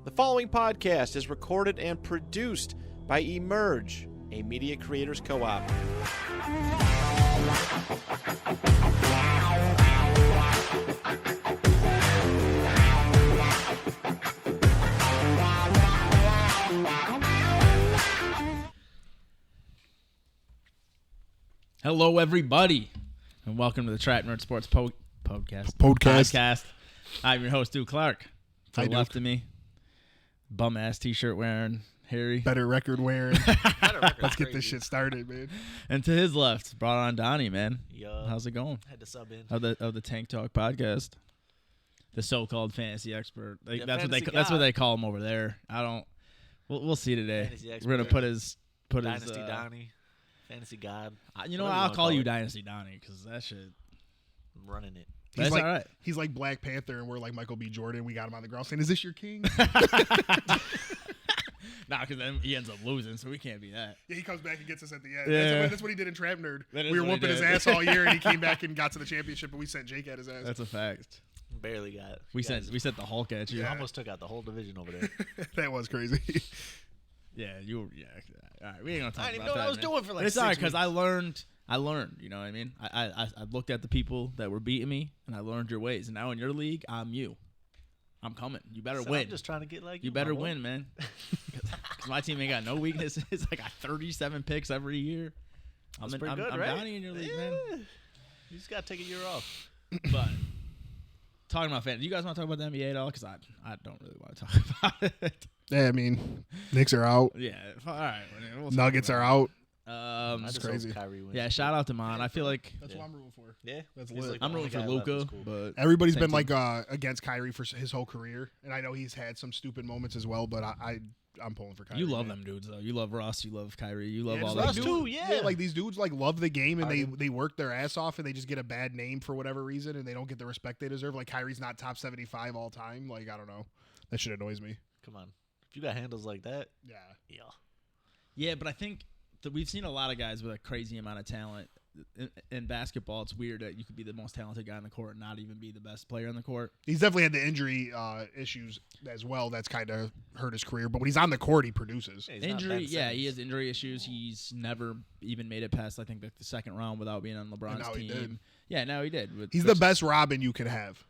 The following podcast is recorded and produced by Emerge, a media creators co-op. Hello, everybody, and welcome to the Trap Nerd Sports Podcast. I'm your host, Duke Clark. To the left of me, bum-ass t-shirt wearing Harry. Better record wearing. Let's get this shit started, man. And to his left, brought on Donnie, man. Yo. How's it going? Had to sub in. Of the Tank Talk Podcast, the so-called fantasy expert. Yeah, That's what they call him over there. We'll see today. We're gonna put his Dynasty Donnie, Fantasy God. You know what? I'll call you Dynasty Donnie because that shit. I'm running it. That's like, all right. He's like Black Panther, and we're like Michael B. Jordan. We got him on the ground saying, "Is this your king?" Nah, because then he ends up losing, so we can't be that. Yeah, he comes back and gets us at the end. Yeah. That's what he did in Trap Nerd. We were whooping his ass all year, and he came back and got to the championship, but we sent Jake at his ass. That's a fact. Barely got it. We sent the Hulk at you. You almost took out the whole division over there. That was crazy. Yeah, you were. Yeah, all right. We ain't gonna talk I didn't about even know that. what I was doing for like. But it's 6 all right because weeks. I learned. You know what I mean? I looked at the people that were beating me, and I learned your ways. And now in your league, I'm you. I'm coming. You better So win. I'm just trying to get like You better win, man. Because my team ain't got no weaknesses. I got 37 picks every year. I'm pretty good, I'm right? Donnie in your league, man. You just gotta take a year off. But talking about fantasy, you guys want to talk about the NBA at all? Because I don't really want to talk about it. Yeah, I mean, Knicks are out. Yeah. All right. We'll talk Nuggets about are out. I it. just crazy. hope Kyrie wins. Yeah. Shout out to Mon. I feel like That's Yeah. what I'm rooting for. Yeah. That's He's lit. like the I'm only rooting for guy left Luka, that's cool. but Everybody's same been team. like against Kyrie for his whole career, and I know he's had some stupid moments as well. But I'm pulling for Kyrie. you love man. them dudes though. You love Russ. You love Kyrie. You love Yeah, all just those like dudes. too, yeah. Like these dudes like love the game and Harden. they work their ass off and they just get a bad name for whatever reason and they don't get the respect they deserve. Like Kyrie's not top 75 all time. Like I don't know, that shit annoys me. Come on. If you got handles like that, Yeah, yeah. Yeah, but I think that we've seen a lot of guys with a crazy amount of talent. In basketball, it's weird that you could be the most talented guy on the court and not even be the best player on the court. he's definitely had the injury issues as well. That's kind of hurt his career. But when he's on the court, he produces. Yeah, he's not Injury, Ben yeah, he Simmons. has injury issues. He's never even made it past, I think, the second round without being on LeBron's now he team. did. Yeah, now he did. He's the best Robin you could have.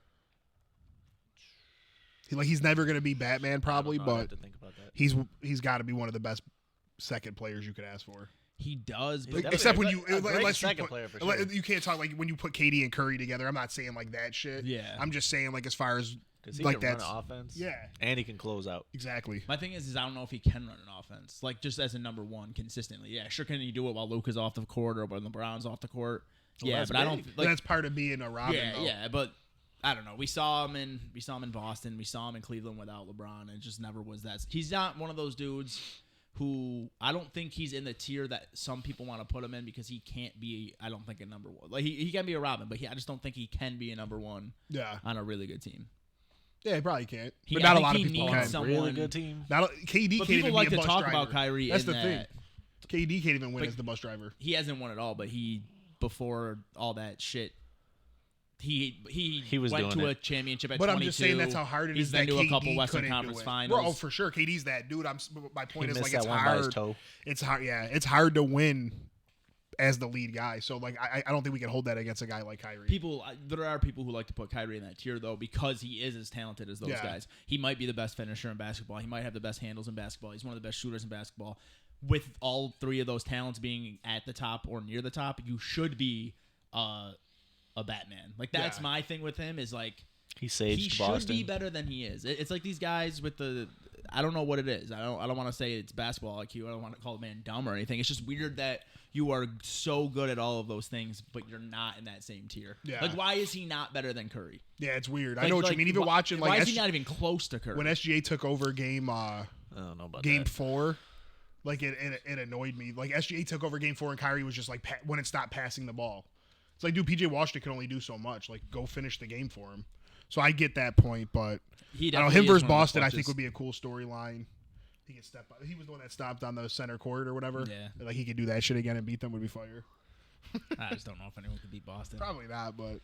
He's never going to be Batman probably, I don't know. I'd but have to think about that. he's got to be one of the best second players you could ask for. He does, He's but definitely Except when a you great unless you second put, player for unless- sure. you can't talk like when you put KD and Curry together. I'm not saying like that shit. Yeah. I'm just saying like as far as Because he like can run that's an offense. yeah, And he can close out. exactly. my thing is I don't know if he can run an offense, like just as a number one consistently. Yeah, sure, can he do it while Luka's off the court or when LeBron's off the court? Well, Yeah, that's but I don't big. like. That's part of being a Robin. Yeah, though. yeah, but I don't know. We saw him in Boston. We saw him in Cleveland without LeBron. It just never was that. He's not one of those dudes who I don't think he's in the tier that some people want to put him in because he can't be. I don't think a number one. Like he can be a Robin, but I just don't think he can be a number one Yeah, on a really good team. yeah, he probably can't. He- But I not a think lot of he people needs can. some- Really someone- good team. Not KD But can't people even like be to a bus talk driver. about Kyrie. That's in the that thing. KD can't even win Like- as the bus driver. He hasn't won it all, but he before all that shit. He was went doing to a it. championship at But 22. I'm just saying that's how hard it He's is been that to a KD couple Western couldn't Conference do it. Finals. Bro, for sure, KD's that dude. My point He is missed like that it's one by his hard. toe. It's hard. Yeah, it's hard to win as the lead guy. So like I don't think we can hold that against a guy like Kyrie. There are people who like to put Kyrie in that tier though because he is as talented as those Yeah. guys. He might be the best finisher in basketball. He might have the best handles in basketball. He's one of the best shooters in basketball. With all three of those talents being at the top or near the top, you should be a Batman. Like that's Yeah. my thing with him is like He saged he Boston. should be better than he is. It's like these guys with the I don't know what it is. I don't want to say it's basketball IQ. I don't want to call a man dumb or anything. It's just weird that you are so good at all of those things, but you're not in that same tier. Yeah. Like, why is he not better than Curry? Yeah, it's weird. I Like- know what like, you mean. Even why- watching like why is he not even close to Curry? when SGA took over game I don't know about game that. 4, like it annoyed me. Like SGA took over game 4 and Kyrie was just like when it stopped passing the ball. It's like, dude, PJ Washington can only do so much. Like, go finish the game for him. So I get that point, but He I don't know, definitely him is versus one of the Boston, I think clutches. would be a cool storyline. He could step up. He was the one that stopped on the center court or whatever. Yeah. Like he could do that shit again and beat them would be fire. I just don't know if anyone could beat Boston. Probably not, but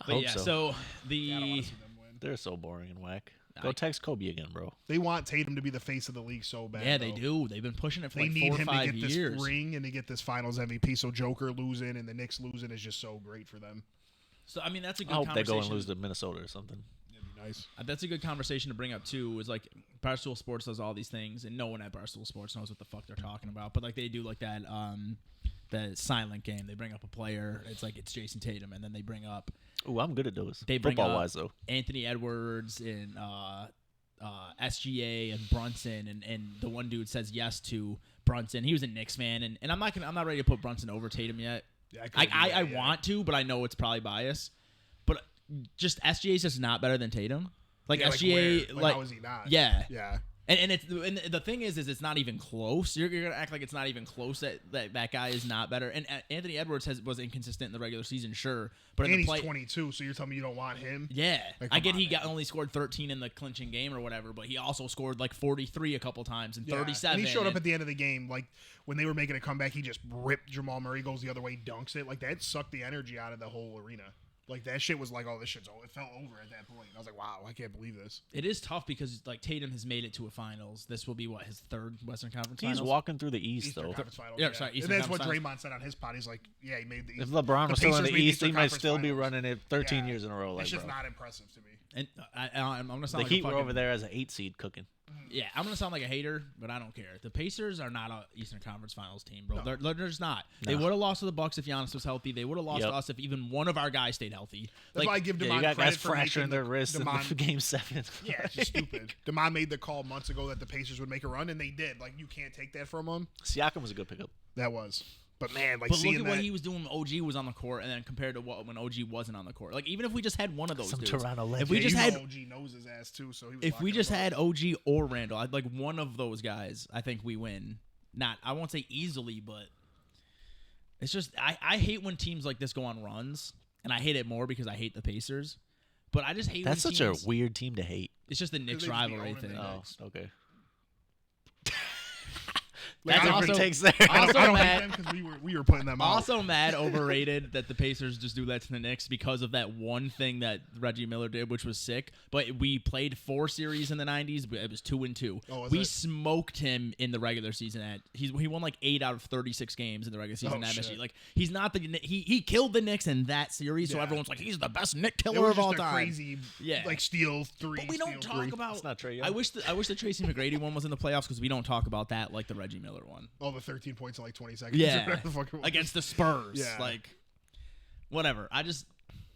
But hope yeah, so. so yeah, I don't the want to see them win. They're so boring and whack. Go text Kobe again, bro. They want Tatum to be the face of the league so bad. Yeah, they though. do. They've been pushing it for They like need 4 or him 5 to get years. this ring and to get this Finals MVP. So Joker losing and the Knicks losing is just so great for them. So I mean, that's a good I hope they conversation. go and lose to Minnesota or something. It'd be nice. That's a good conversation to bring up too. Is like Barstool Sports does all these things, and no one at Barstool Sports knows what the fuck they're talking about. But like they do like that, the silent game. They bring up a player. It's like it's Jason Tatum, and then they bring up Ooh, I'm good at those. They bring Football up wise though. Anthony Edwards and SGA and Brunson, and the one dude says yes to Brunson. He was a Knicks fan, and I'm not ready to put Brunson over Tatum yet. Yeah, I want to, but I know it's probably bias. But just SGA is just not better than Tatum. Like Yeah, SGA, where? How is he not? yeah. Yeah. And the thing is it's not even close. You're gonna act like it's not even close that guy is not better. And Anthony Edwards was inconsistent in the regular season, sure, but And in the he's play, 22, so you're telling me you don't want him? yeah, Like, I come get on, he man. only scored 13 in the clinching game or whatever, but he also scored like 43 a couple times and Yeah. 37. And he showed up at the end of the game, like when they were making a comeback, he just ripped Jamal Murray, goes the other way, dunks it. Like that sucked the energy out of the whole arena. Like that shit was like, oh, this shit's over. It fell over at that point. I was like, wow, I can't believe this. It is tough because like Tatum has made it to a finals. This will be what his third Western Conference He's Finals. walking through the East Eastern though. Conference Finals. Yeah, sorry, Eastern and that's what Conference Draymond said on his pod. He's like, yeah, he made the If East. LeBron the was still in Pacers the made East, he Eastern might Conference still be Finals. running it 13 Yeah. years in a row. Like, It's just bro. not impressive to me. And I'm gonna sound The like Heat a were fucking, over there as an 8 seed cooking. Yeah, I'm gonna sound like a hater, but I don't care. The Pacers are not a Eastern Conference Finals team, bro. They're just not. They No. would have lost to the Bucks if Giannis was healthy. They would have lost Yep. to us if even one of our guys stayed healthy. That's why I give Yeah, DeMond you got credit guys for fracturing making their wrists in DeMond, the Game 7. Yeah, it's just stupid. DeMond made the call months ago that the Pacers would make a run, and they did. Like, you can't take that from them. Siakam was a good pickup. That was. But, man, like, But seeing look at that. what he was doing when OG was on the court, and then compared to when OG wasn't on the court. Like even if we just had one of those Some dudes, Toronto if legend. we Yeah, just you had know OG knows his ass, too, so he was if we locking just him up. had OG or Randall, I'd like one of those guys. I think we win. Not I won't say easily, but it's just I hate when teams like this go on runs, and I hate it more because I hate the Pacers. But I just hate That's when such a teams, weird team to hate. It's just the Knicks they just be rivalry owning thing. the Oh, Knicks. okay. Like, That's I don't also- think- takes there. I also don't mad- like them because we were putting them out. Also mad overrated that the Pacers just do that to the Knicks because of that one thing that Reggie Miller did, which was sick. But we played 4 series in the 90s. But it was 2-2. Oh, was we it? smoked him in the regular season. He won like 8 out of 36 games in the regular season Oh, at shit. MSG. Like he's not the he killed the Knicks in that series. So Yeah. everyone's like he's the best Knick it killer was of just all a time. crazy, Yeah. like, steal 3, But we don't steal talk 3. about. It's not Trae Young. I wish the Tracy McGrady one was in the playoffs because we don't talk about that like the Reggie Miller one. Oh, the 13 points in, like, 20 seconds. or Yeah, whatever the fuck it was. against the Spurs. Yeah. Like, whatever. I just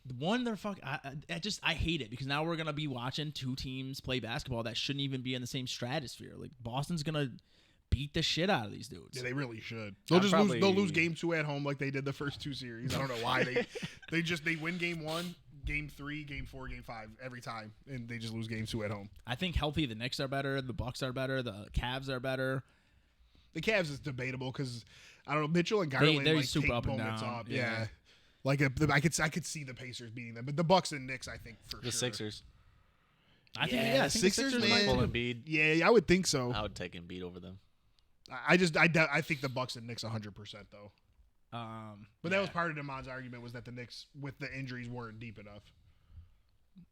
they're fuck. I hate it because now we're gonna be watching 2 teams play basketball that shouldn't even be in the same stratosphere. Like Boston's gonna beat the shit out of these dudes. Yeah, they really should. I'm They'll lose game 2 at home like they did the first 2 series. I don't know why they win game 1, game 3, game 4, game 5 every time, and they just lose game 2 at home. I think healthy. The Knicks are better. The Bucks are better. The Cavs are better. The Cavs is debatable because I don't know, Mitchell and Garland they like super take up and moments down, up. yeah. Yeah. Like I could see the Pacers beating them, but the Bucks and Knicks I think for The sure. Sixers. I think Yeah, I think the Sixers, might man. Full too. Embiid. Yeah, I would think so. I would take Embiid over them. I think the Bucks and Knicks 100% though. But that was part of DeMond's argument was that the Knicks with the injuries weren't deep enough.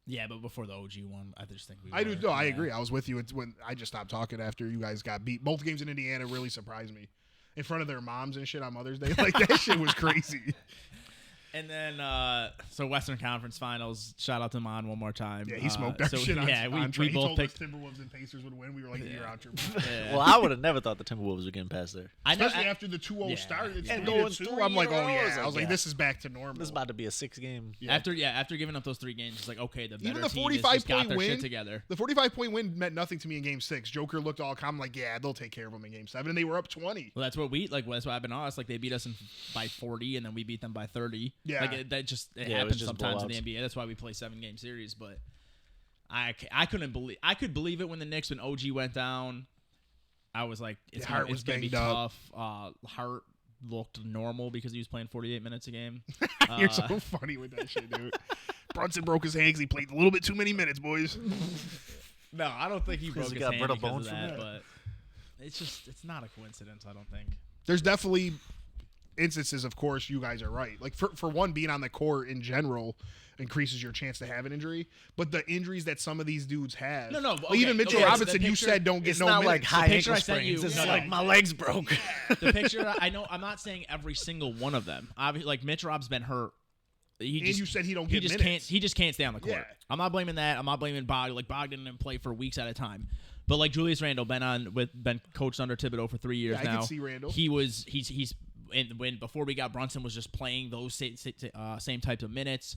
Yeah, but before the OG one, I just think we. I do. were. No, I Yeah. agree. I was with you. It's when I just stopped talking after you guys got beat. Both games in Indiana really surprised me. In front of their moms and shit on Mother's Day, like that shit was crazy. And then, so Western Conference Finals. Shout out to Mon one more time. Yeah, he smoked our so, shit on. Yeah, on we he both told picked. us Timberwolves and Pacers would win. We were like, Yeah. "You're out your." Yeah. Well, I would have never thought the Timberwolves would get past there. I know. Especially after the 2-0 Yeah. start, it's And 3-2. going 3 I'm like, in a "Oh row, yeah." it's I like, was like, yeah. "This is back to normal." This is about to be a 6-game. Yeah. After giving up those 3 games, it's like okay, the better Even the team has 45 just got point their win. shit together. The 45-point win meant nothing to me in Game 6. Joker looked all calm, like, "Yeah, they'll take care of them in Game 7," and they were up 20. Well, that's what that's what happened to us. Like they beat us by 40, and then we beat them by 30. Yeah. like it Yeah, it was happens just sometimes in blowouts. the NBA. That's why we play 7-game series. But I couldn't believe it when the Knicks when OG went down. I was like, it's Hart gonna was be banged up. tough. Hart looked normal because he was playing 48 minutes a game. You're so funny with that shit, dude. Brunson broke his hand 'cause he played a little bit too many minutes, boys. No, I don't think he broke he his got hand brittle because of bones from that, that? but it's not a coincidence. I don't think. There's definitely instances, of course, you guys are right. Like for one, being on the court in general increases your chance to have an injury. But the injuries that some of these dudes have, No, like okay, even Mitchell okay, Robinson, the you picture- said don't get It's no not minutes. like high picture ankle I sent you- sprains. It's no, like my legs broke. The picture, I know, I'm not saying every single one of them. Obviously, like Mitch Rob's been hurt. and you said he don't he get just minutes. can't. He just can't stay on the court. Yeah. I'm not blaming that. I'm not blaming Bogdan. Like Bogdan didn't play for weeks at a time. But like Julius Randle, been coached under Thibodeau for 3 years Yeah, I now. can see Randle. He's and when before we got Brunson was just playing those same types of minutes,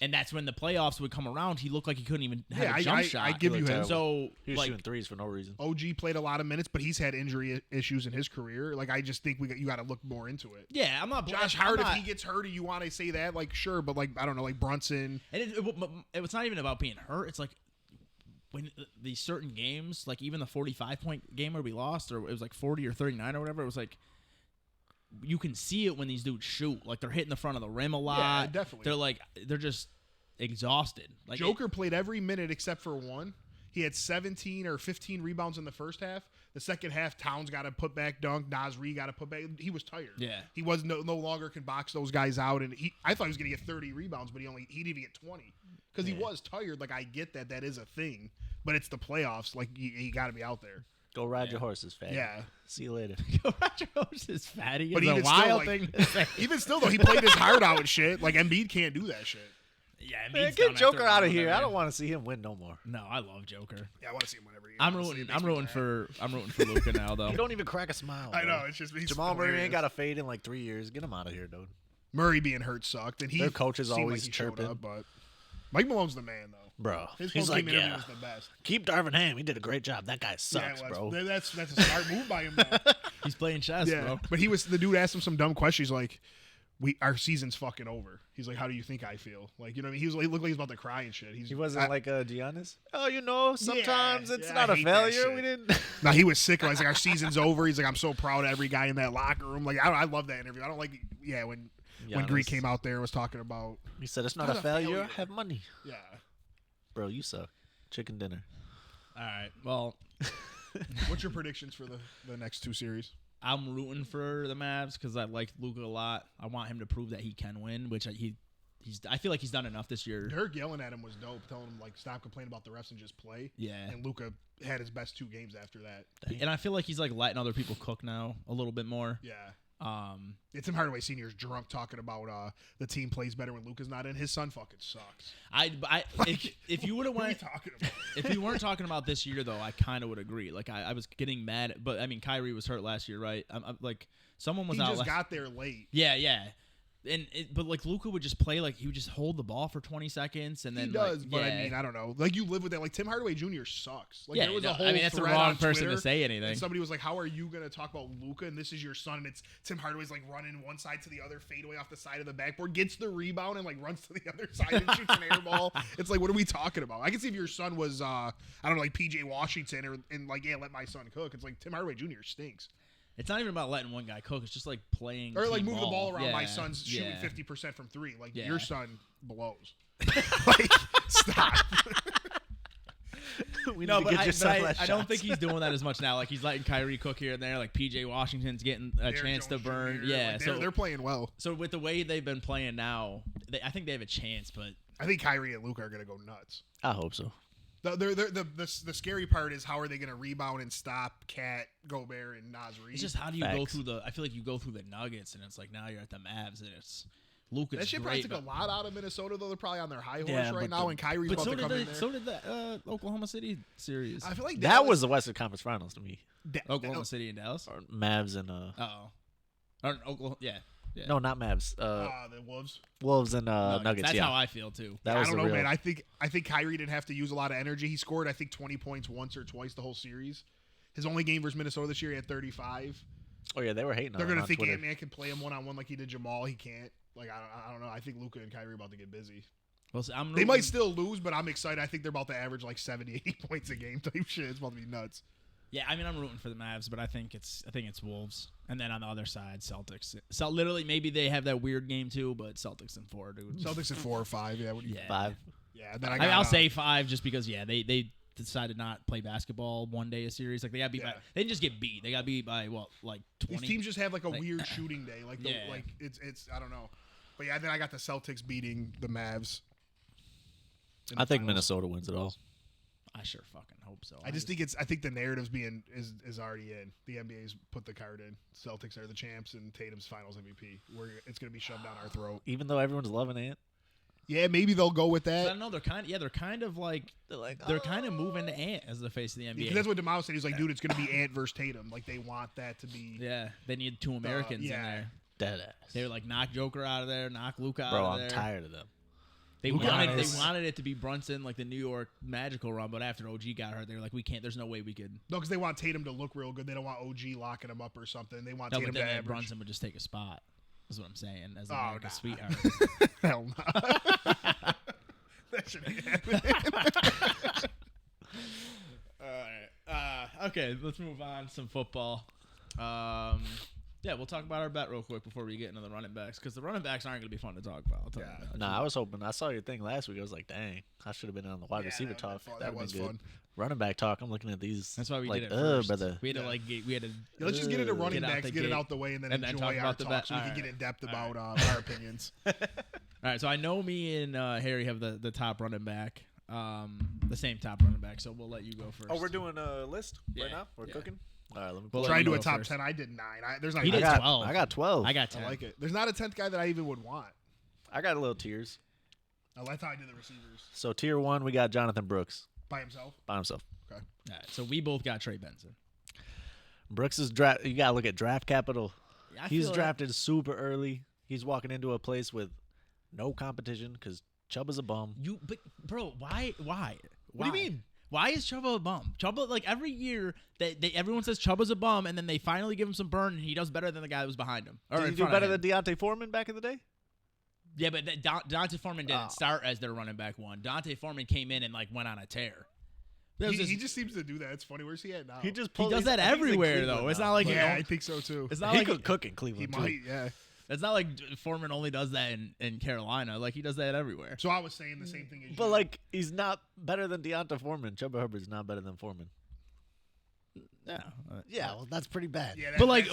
and that's when the playoffs would come around. He looked like he couldn't even have a jump shot. I give you looked him. terrible. So He was like shooting threes for no reason. OG played a lot of minutes, but he's had injury issues in his career. Like I just think you got to look more into it. yeah, I'm not Josh I'm Hart, not- if he gets hurt, and you want to say that, like sure, but like I don't know, like Brunson. And it's not even about being hurt. It's like when these certain games, like even the 45-point game where we lost, or it was like 40 or 39 or whatever, it was like you can see it when these dudes shoot. Like they're hitting the front of the rim a lot. definitely. They're just exhausted. Like Joker played every minute except for one. He had 17 or 15 rebounds in the first half. The second half, Towns got a putback dunk. Nasri got a putback. He was tired. Yeah. He was no longer can box those guys out. And I thought he was going to get 30 rebounds, but he didn't even get 20 because he was tired. Like I get that is a thing, but it's the playoffs. Like you got to be out there. Go ride your horses, fat. Yeah. See you later. Roger Rose is fatty. But It's a even still, wild like- thing to say. Even still, though, he played his heart out and shit. Like Embiid can't do that shit. Yeah, Man, Embiid's get done Joker after out of one here. every- I don't want to see him win no more. No, I love Joker. Yeah, I want to see him whenever he. I'm honestly, rooting. it makes I'm me rooting mad. for Luka now though. You don't even crack a smile. I bro. know. It's just he's Jamal Murray hilarious. ain't got a fade in like 3 years. Get him out of here, dude. Murray being hurt sucked, and Their coach is seemed always like he showed chirping. up, but Mike Malone's the man, though. Bro, His he's like, post-game interview yeah, was the best. keep Darvin Ham. He did a great job. That guy sucks, yeah, bro. That's a smart move by him, though. He's playing chess, Yeah, bro. but the dude asked him some dumb questions like, our season's fucking over. He's like, how do you think I feel? Like, you know what I mean? He looked like he was about to cry and shit. He wasn't like Giannis. Oh, you know, sometimes it's yeah, not I a hate that failure. shit. We didn't. No, he was sick. He's like, our season's over. He's like, I'm so proud of every guy in that locker room. Like, I love that interview. I don't like, when Greek Giannis. came out there and was talking about, He said it's not Not a a failure. failure. I have money, yeah. bro. You suck. Chicken dinner. All right. Well, What's your predictions for the next two series? I'm rooting for the Mavs because I like Luka a lot. I want him to prove that he can win, which I feel like he's done enough this year. Dirk yelling at him was dope, telling him like stop complaining about the refs and just play. Yeah. And Luka had his best 2 games after that. And I feel like he's like letting other people cook now a little bit more. Yeah. Um, Tim Hardaway Sr.'s drunk talking about the team plays better when Luka's not in. His son fucking sucks. if you would have What are you went, talking about? if you weren't talking about this year though, I kind of would agree. Like I was getting mad, but I mean Kyrie was hurt last year, right? I'm like someone was He out. just last, got there late. yeah. But like Luka would just play like he would just hold the ball for 20 seconds and then He does, like, but yeah. I mean, I don't know. Like you live with that. Like Tim Hardaway Jr. sucks. Like Yeah, there was no, a whole I mean that's the thread wrong on person Twitter, to say anything. and somebody was like, "How are you gonna talk about Luka?" And this is your son, and it's Tim Hardaway's like running one side to the other, fadeaway off the side of the backboard, gets the rebound and like runs to the other side and shoots an air ball. It's like, what are we talking about? I can see if your son was, I don't know, like PJ Washington and like, yeah, let my son cook. It's like Tim Hardaway Jr. stinks. It's not even about letting one guy cook. It's just like playing Or like team move the ball around. My Yeah, son's shooting yeah. 50% from 3. Like Yeah. your son blows. Like stop. We No, need to but, get I, your but son I, less I don't shots. think he's doing that as much now. Like he's letting Kyrie cook here and there. Like PJ Washington's getting a Derrick chance to Jones burn. Jr., Yeah, like, so they're playing well. so with the way they've been playing now, I think they have a chance. But I think Kyrie and Luka are gonna go nuts. I hope so. The scary part is how are they gonna rebound and stop Cat, Gobert, and Naz Reid? it's just how do you go Facts. through the? I feel like you go through the Nuggets and it's like now you're at the Mavs and it's Luka's that shit probably great. took a lot out of Minnesota though. They're probably on their high horse Yeah, right but now, the- and Kyrie's But about so to did come in there. so did the Oklahoma City series. I feel like That Dallas- was the Western Conference Finals to me. Oklahoma City and Dallas. Or Mavs and Oh, or Oklahoma. Yeah. no, not Mavs. the Wolves. Wolves and Nuggets. That's yeah, how I feel too. that I was don't the know, real. man. I think Kyrie didn't have to use a lot of energy. He scored, I think, 20 points once or twice the whole series. His only game versus Minnesota this year, he had 35. Oh yeah, they were hating. They're on gonna him on think Twitter. Ant-Man can play him one-on-one like he did Jamal. He can't. Like I don't know. I think Luka and Kyrie are about to get busy. Well, so I'm They rooting- might still lose, but I'm excited. I think they're about to average like 70, 80 points a game type shit. It's about to be nuts. Yeah, I mean, I'm rooting for the Mavs, but I think it's Wolves, and then on the other side, Celtics. So literally, maybe they have that weird game too, but Celtics in 4, dude. Celtics at 4 or 5. Yeah. What do you, Yeah. 5. Yeah. Then I I mean, got, I'll say 5 just because. Yeah, they decided not play basketball one day a series. Like they got beat by. They didn't just get beat. They got beat by like 20. These teams just have like a like- weird shooting day. Like it's I don't know. But yeah, then I got the Celtics beating the Mavs. in the I think finals. Minnesota wins it all. I sure fucking hope so. I think the narrative's is already in. The NBA's put the card in. Celtics are the champs and Tatum's Finals MVP. It's gonna be shoved down our throat. Even though everyone's loving Ant. Yeah, maybe they'll go with I that. don't know. They're kind of like they're kind of moving to Ant as the face of the NBA. Because that's what DeMau said. He's like, dude, it's gonna be Ant versus Tatum. Like they want that to be. Yeah, they need two Americans in there. Deadass. They were like, knock Joker out of there, knock Luka out Bro, of I'm there. tired of them. They Luka wanted is- they wanted it to be Brunson, like the New York Magical run, but after OG got hurt, they were like, we can't. There's no way we could. No, because they want Tatum to look real good. They don't want OG locking him up or something. They want No, Tatum but to then average. Brunson would just take a spot. Is what I'm saying. As Oh, America's nah. sweetheart. Hell no. That should happen. All right. Okay, let's move on. Some football. Yeah, we'll talk about our bet real quick before we get into the running backs, because the running backs aren't going to be fun to talk about. I'll tell you that. Nah, I was hoping. I saw your thing last week. I was like, dang, I should have been on the wide Yeah, receiver that talk. would've been fun. That That would was be good. fun. Running back talk. I'm looking at these. That's why we like, did it first. brother. We had to Yeah, let's just get into running Get out backs, the get it gate, out the way, and then and then enjoy talk our about the talk bet. so we can All get right. in depth about our opinions. All right, so I know me and Harry have the top running back, the same top running back. So we'll let you go first. Oh, we're doing a list Yeah, right now. We're yeah. cooking. All right, let me. Well, pull Try it to do you a go top first. 10. I did 9. There's not He even did a 10. 12. I got 12. I got 10. I like it. There's not a 10th guy that I even would want. I got a little tiers. That's how I did the receivers So tier 1, we got Jonathan Brooks by himself. by himself. Okay. All right, so we both got Trey Benson. Brooks is draft. You gotta look at draft capital. Yeah, I He's feel drafted super early. He's walking into a place with no competition because Chubb is a bum. But bro, why? What do you mean? Why is Chuba a bum? Chuba, like every year that everyone says Chuba's a bum, and then they finally give him some burn, and he does better than the guy that was behind him. Or Did in he do front of better him. than Deontay Foreman back in the day? Yeah, but Dante Foreman didn't Oh. start as their running back one. Dante Foreman came in and like went on a tear. He just seems to do that. It's funny. Where's he at now? He just He pulled, does he's- that I think he's in everywhere Cleveland though. It's now. not like Yeah, I think so too. it's not He like could cook in He Cleveland too. might, yeah. it's not like Foreman only does that in Carolina. Like he does that everywhere. So I was saying the same thing as you. But like, he's not better than Deontay Foreman. Chuba Hubbard's not better than Foreman. Yeah. Yeah, well, that's pretty bad. yeah, But, like,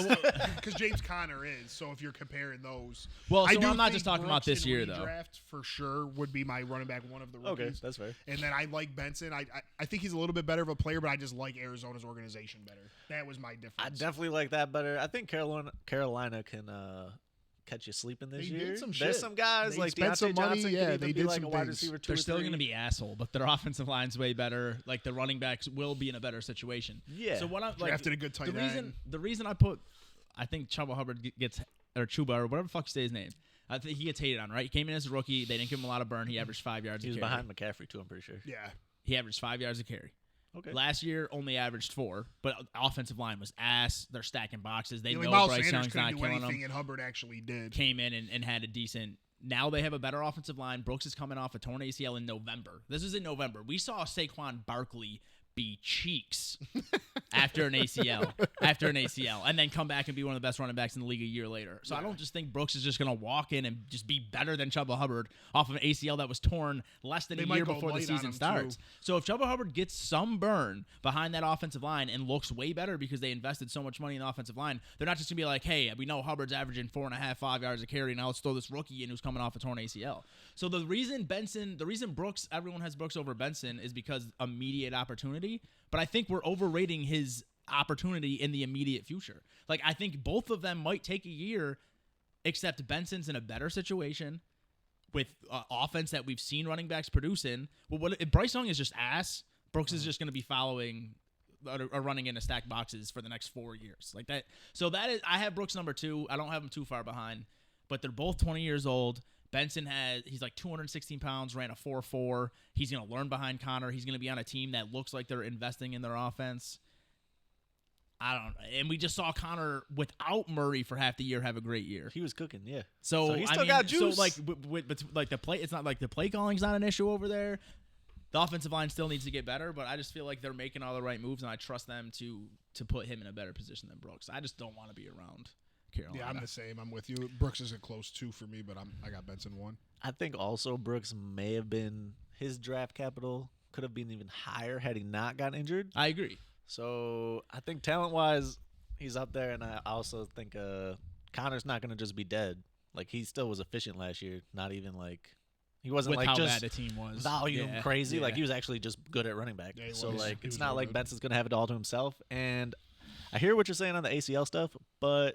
because James Conner is. So if you're comparing those, Well, I so do I'm not think just talking about Brooks this in year though. redraft for sure would be my running back one of the Okay, rookies. that's fair. And then I like Benson. I think he's a little bit better of a player, but I just like Arizona's organization better. That was my difference. I definitely like that better. I think Carolina can catch you sleeping this They year. did some There's shit. some guys They like spent Deontay some money, Johnson. yeah, could even they be did like some a wide things. receiver 2 They're or still 3. going to be asshole, but their offensive line's way better. Like the running backs will be in a better situation. Yeah. So what I'm like, Drafted a good tight end. the reason I think Chuba Hubbard gets or Chuba or whatever the fuck you say his name. I think he gets hated on, right? He came in as a rookie. They didn't give him a lot of burn. He averaged 5 yards. He was a carry. behind McCaffrey too. I'm pretty sure. Yeah. He averaged 5 yards a carry. Okay. Last year only averaged 4, but offensive line was ass. They're stacking boxes. They Like know Miles Bryce Sanders Young's couldn't not do killing anything, them. and Hubbard actually did. Came in and had a decent. Now they have a better offensive line. Brooks is coming off a torn ACL in November. This is in November. We saw Saquon Barkley be cheeks after an ACL, and then come back and be one of the best running backs in the league a year later. So I don't just think Brooks is just going to walk in and just be better than Chuba Hubbard off of an ACL that was torn less than They a might year go before the light on season him, starts. too. So if Chuba Hubbard gets some burn behind that offensive line and looks way better because they invested so much money in the offensive line, they're not just going to be like, hey, we know Hubbard's averaging 4.5, 5 yards a carry. Now let's throw this rookie in who's coming off a torn ACL. So the reason Brooks, everyone has Brooks over Benson is because immediate opportunity. But I think we're overrating his opportunity in the immediate future. Like, I think both of them might take a year, except Benson's in a better situation with offense that we've seen running backs produce in. Well, if Bryce Young is just ass, Brooks is just going to be following or running into stacked boxes for the next 4 years. Like that. So that is, I have Brooks number 2. I don't have him too far behind, but they're both 20 years old. Benson he's like 216 pounds, ran a 4.4. He's going to learn behind Connor. He's going to be on a team that looks like they're investing in their offense. I don't know. And we just saw Connor without Murray for half the year have a great year. He was cooking. Yeah. So he I still mean, got juice. So like the play, it's not like the play calling's not an issue over there. The offensive line still needs to get better, but I just feel like they're making all the right moves, and I trust them to put him in a better position than Brooks. I just don't want to be around Carolina. Yeah, I'm the same. I'm with you. Brooks is a close 2 for me, but I got Benson 1. I think also Brooks may have been his draft capital could have been even higher had he not gotten injured. I agree. So I think talent-wise, he's up there, and I also think Connor's not going to just be dead. Like, he still was efficient last year. Not even like he wasn't With like how just bad the team was. volume Yeah, crazy. yeah. Like, he was actually just good at running back. Yeah, he So was. like, He it's was not real like good. Benson's going to have it all to himself. And I hear what you're saying on the ACL stuff, but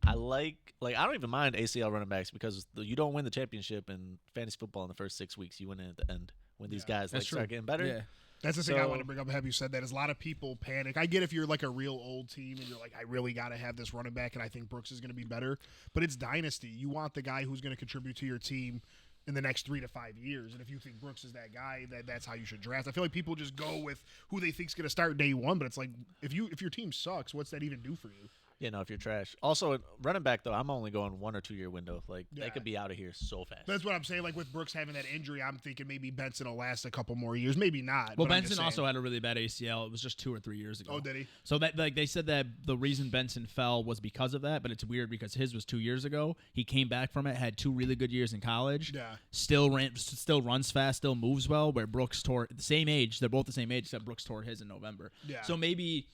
I like I don't even mind ACL running backs because you don't win the championship in fantasy football in the first 6 weeks. You win it at the end when these guys That's start getting better. Yeah. That's the thing I So- want to bring up. Have you said that? Is a lot of people panic. I get if you're like a real old team and you're like, I really got to have this running back, and I think Brooks is going to be better. But it's dynasty. You want the guy who's going to contribute to your team in the next 3 to 5 years. And if you think Brooks is that guy, that's how you should draft. I feel like people just go with who they think's going to start day one. But it's like if your team sucks, what's that even do for you? You know, if you're trash. Also, running back though, I'm only going 1 or 2 year window. Like Yeah. they could be out of here so fast. That's what I'm saying. Like with Brooks having that injury, I'm thinking maybe Benson will last a couple more years. Maybe not. Well, but I'm just Benson also saying. had a really bad ACL. It was just 2 or 3 years ago. Oh, did he? So that like they said that the reason Benson fell was because of that, but it's weird because his was 2 years ago. He came back from it, had 2 really good years in college. Yeah. Still runs fast, still moves well. Where Brooks tore the same age, they're both the same age, except Brooks tore his in November. Yeah. So maybe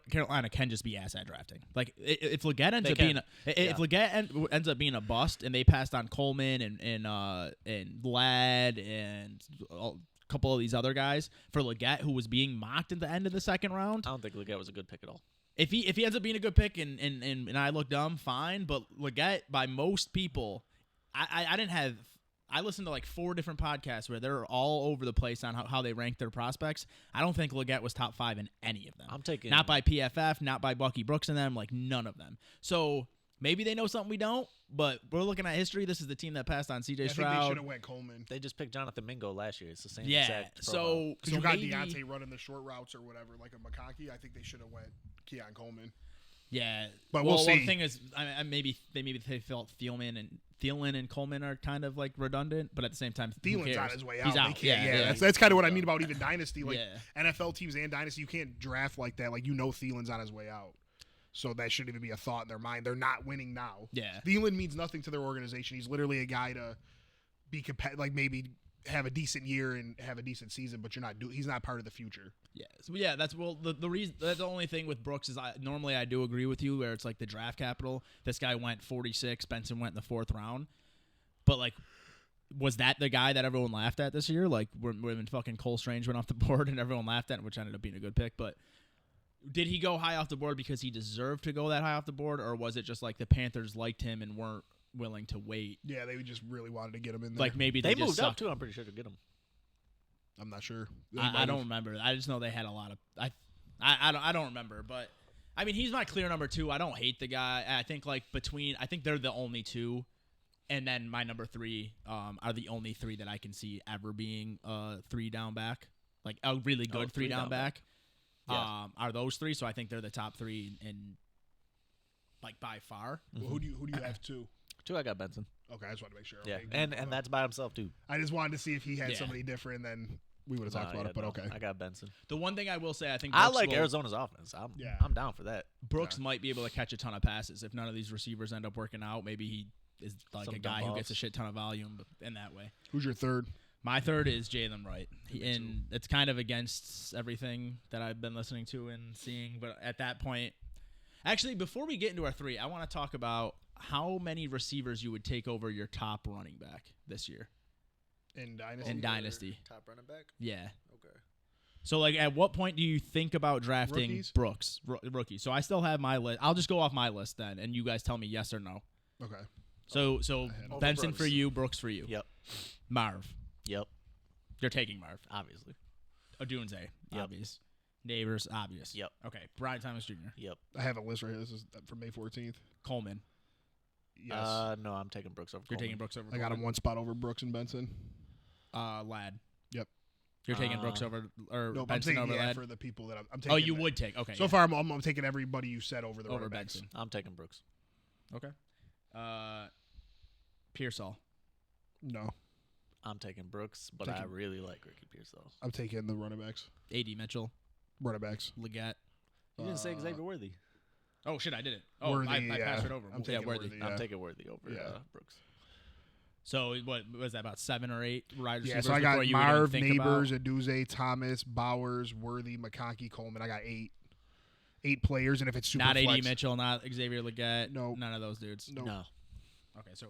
Carolina can just be ass at drafting. Like if Leggett ends They up can. being if Leggett ends up being a bust, and they passed on Coleman and Ladd and a couple of these other guys for Leggett, who was being mocked at the end of the second round. I don't think Leggett was a good pick at all. If he ends up being a good pick and I look dumb, fine. But Leggett, by most people, I listened to like 4 different podcasts where they're all over the place on how they rank their prospects. I don't think Leggett was top 5 in any of them. I'm taking Not by PFF, not by Bucky Brooks and them, like none of them. So maybe they know something we don't, but we're looking at history. This is the team that passed on CJ I think they Stroud. should have went Coleman. They just picked Jonathan Mingo last year. It's the same Yeah. exact profile. So Because you got maybe, Deontay running the short routes or whatever, like a McConkey. I think they should have went Keon Coleman. yeah. But well, we'll see. the thing is, maybe they felt Thielen and Coleman are kind of like redundant, but at the same time, who Thielen's cares? on his way out. He's They out. can't- Yeah. That's kind of what I mean about even dynasty. Like Yeah. NFL teams and dynasty, you can't draft like that. Like Thielen's on his way out, so that shouldn't even be a thought in their mind. They're not winning now. Yeah. Thielen means nothing to their organization. He's literally a guy to be like maybe have a decent year and have a decent season, but he's not part of the future. Yeah, so yeah, that's the reason. That's the only thing with Brooks is normally I do agree with you where it's like the draft capital. This guy went 46, Benson went in the 4th round, but like, was that the guy that everyone laughed at this year? Like when fucking Cole Strange went off the board and everyone laughed at, which ended up being a good pick, but. Did he go high off the board because he deserved to go that high off the board, or was it just like the Panthers liked him and weren't willing to wait? Yeah, they just really wanted to get him in there. Like maybe they just moved up sucked. too. I'm pretty sure to get him. I'm not sure. I don't remember. I just know they had a lot of. I don't remember, but I mean he's my clear number 2. I don't hate the guy. I think I think they're the only 2, and then my number 3 are the only 3 that I can see ever being 3 down back, like a really good 3 down back. Yeah. Are those 3? So I think they're the top 3 in like by far. Well, who do you have 2? 2, I got Benson. Okay, I just wanted to make sure. Yeah, Okay. and that's by himself too. I just wanted to see if he had Yeah. somebody different, then we would have talked Nah, about it. But no, okay. I got Benson. The one thing I will say, I think I Brooks like will- Arizona's offense. Yeah. I'm down for that. Brooks might be able to catch a ton of passes if none of these receivers end up working out. Maybe he is like Some a guy dump who gets a offs. shit ton of volume in that way. Who's your third? My third is Jalen Wright, and it's kind of against everything that I've been listening to and seeing. But at that point, actually, before we get into our 3, I want to talk about how many receivers you would take over your top running back this year In Dynasty? in Dynasty. Top running back. Yeah. Okay. So, like, at what point do you think about drafting Rookies? Brooks, rookie? So I still have my list. I'll just go off my list then, and you guys tell me yes or no. Okay. So Over Benson Brooks. for you, Brooks for you. Yep. Marv, Yep. you're taking Marv. Obviously. Odunze, Yep. obvious. Neighbors, obvious. Yep. Okay, Brian Thomas Jr., Yep. I have a list right here. This is from May 14th. Coleman. Yes. No, I'm taking Brooks over. You're Coleman. taking Brooks over. I got him Coleman. one spot over Brooks and Benson. Ladd. Yep. You're taking Brooks over or Nope, I'm Benson taking over Ladd. for the people that I'm taking. Oh, you would take. Okay. So yeah. far, I'm taking everybody you said over the over running backs. Benson. I'm taking Brooks. Okay. Pearsall. No, I'm taking Brooks, but Taking- I really like Ricky Pearsall. I'm taking the running backs. A.D. Mitchell. Running backs. Leggett. You didn't say Xavier Worthy. Oh shit, I did it. Oh, Worthy, I yeah. passed it over. I'm taking Worthy. Worthy. I'm Yeah. taking Worthy over Yeah. Brooks. So what was that, about 7 or 8 wide Yeah, receivers? so I got before you would even Marv, think Neighbors, about? Aduze, Thomas, Bowers, Worthy, McConkey, Coleman. I got 8 players, and if it's super Not flex, AD Mitchell, not Xavier Leggett. Nope. None of those dudes. Nope. No. Okay, so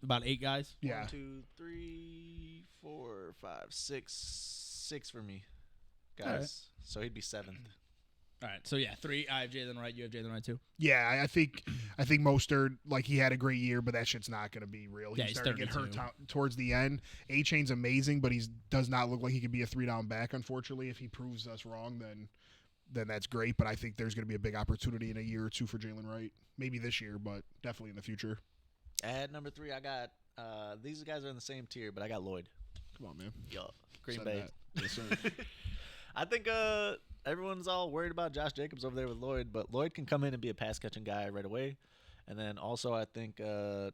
about 8 guys. Yeah. 1, 2, 3, 4, 5, 6. 6 for me, guys. Alright. So he'd be 7th. All right, so yeah, 3. I have Jalen Wright. You have Jalen Wright too. Yeah, I think Mostert, like, he had a great year, but that shit's not going to be real. Yeah, He's he's starting to get hurt 32. towards the end. A-Chain's amazing, but he does not look like he could be a 3-down back, unfortunately. If he proves us wrong, then that's great. But I think there's going to be a big opportunity in a year or two for Jalen Wright. Maybe this year, but definitely in the future. At number 3, I got these guys are in the same tier, but I got Lloyd. Come on, man. Yo, Green Said Bay. that. Yes, sir. I think everyone's all worried about Josh Jacobs over there with Lloyd, but Lloyd can come in and be a pass catching guy right away. And then also, I think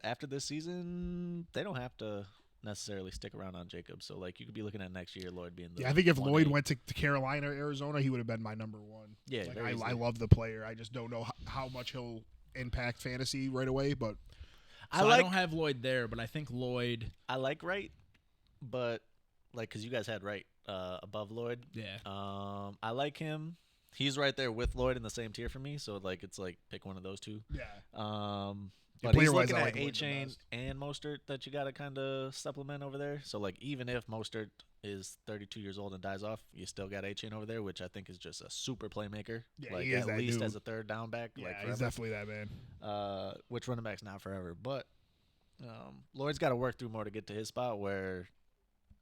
after this season, they don't have to necessarily stick around on Jacobs. So like you could be looking at next year, Lloyd being the Yeah, I think if 1A. Lloyd went to Carolina or Arizona, he would have been my number 1. Yeah, Like, very I easily. love the player. I just don't know how much he'll impact fantasy right away. But So I don't have Lloyd there, but I think Lloyd. I like Wright, but like because you guys had Wright above Lloyd. Yeah. I like him. He's right there with Lloyd in the same tier for me. So like it's like pick one of those two. yeah, But he's player-wise, looking I at like Lloyd the A-Chain best. and Mostert that you got to kind of supplement over there. So, like, even if Mostert is 32 years old and dies off, you still got A-Chain over there, which I think is just a super playmaker. Yeah, like, he is at that least dude. as a third down back. yeah, like, he's forever. definitely that man. Which running back's not forever. But Lloyd's got to work through more to get to his spot where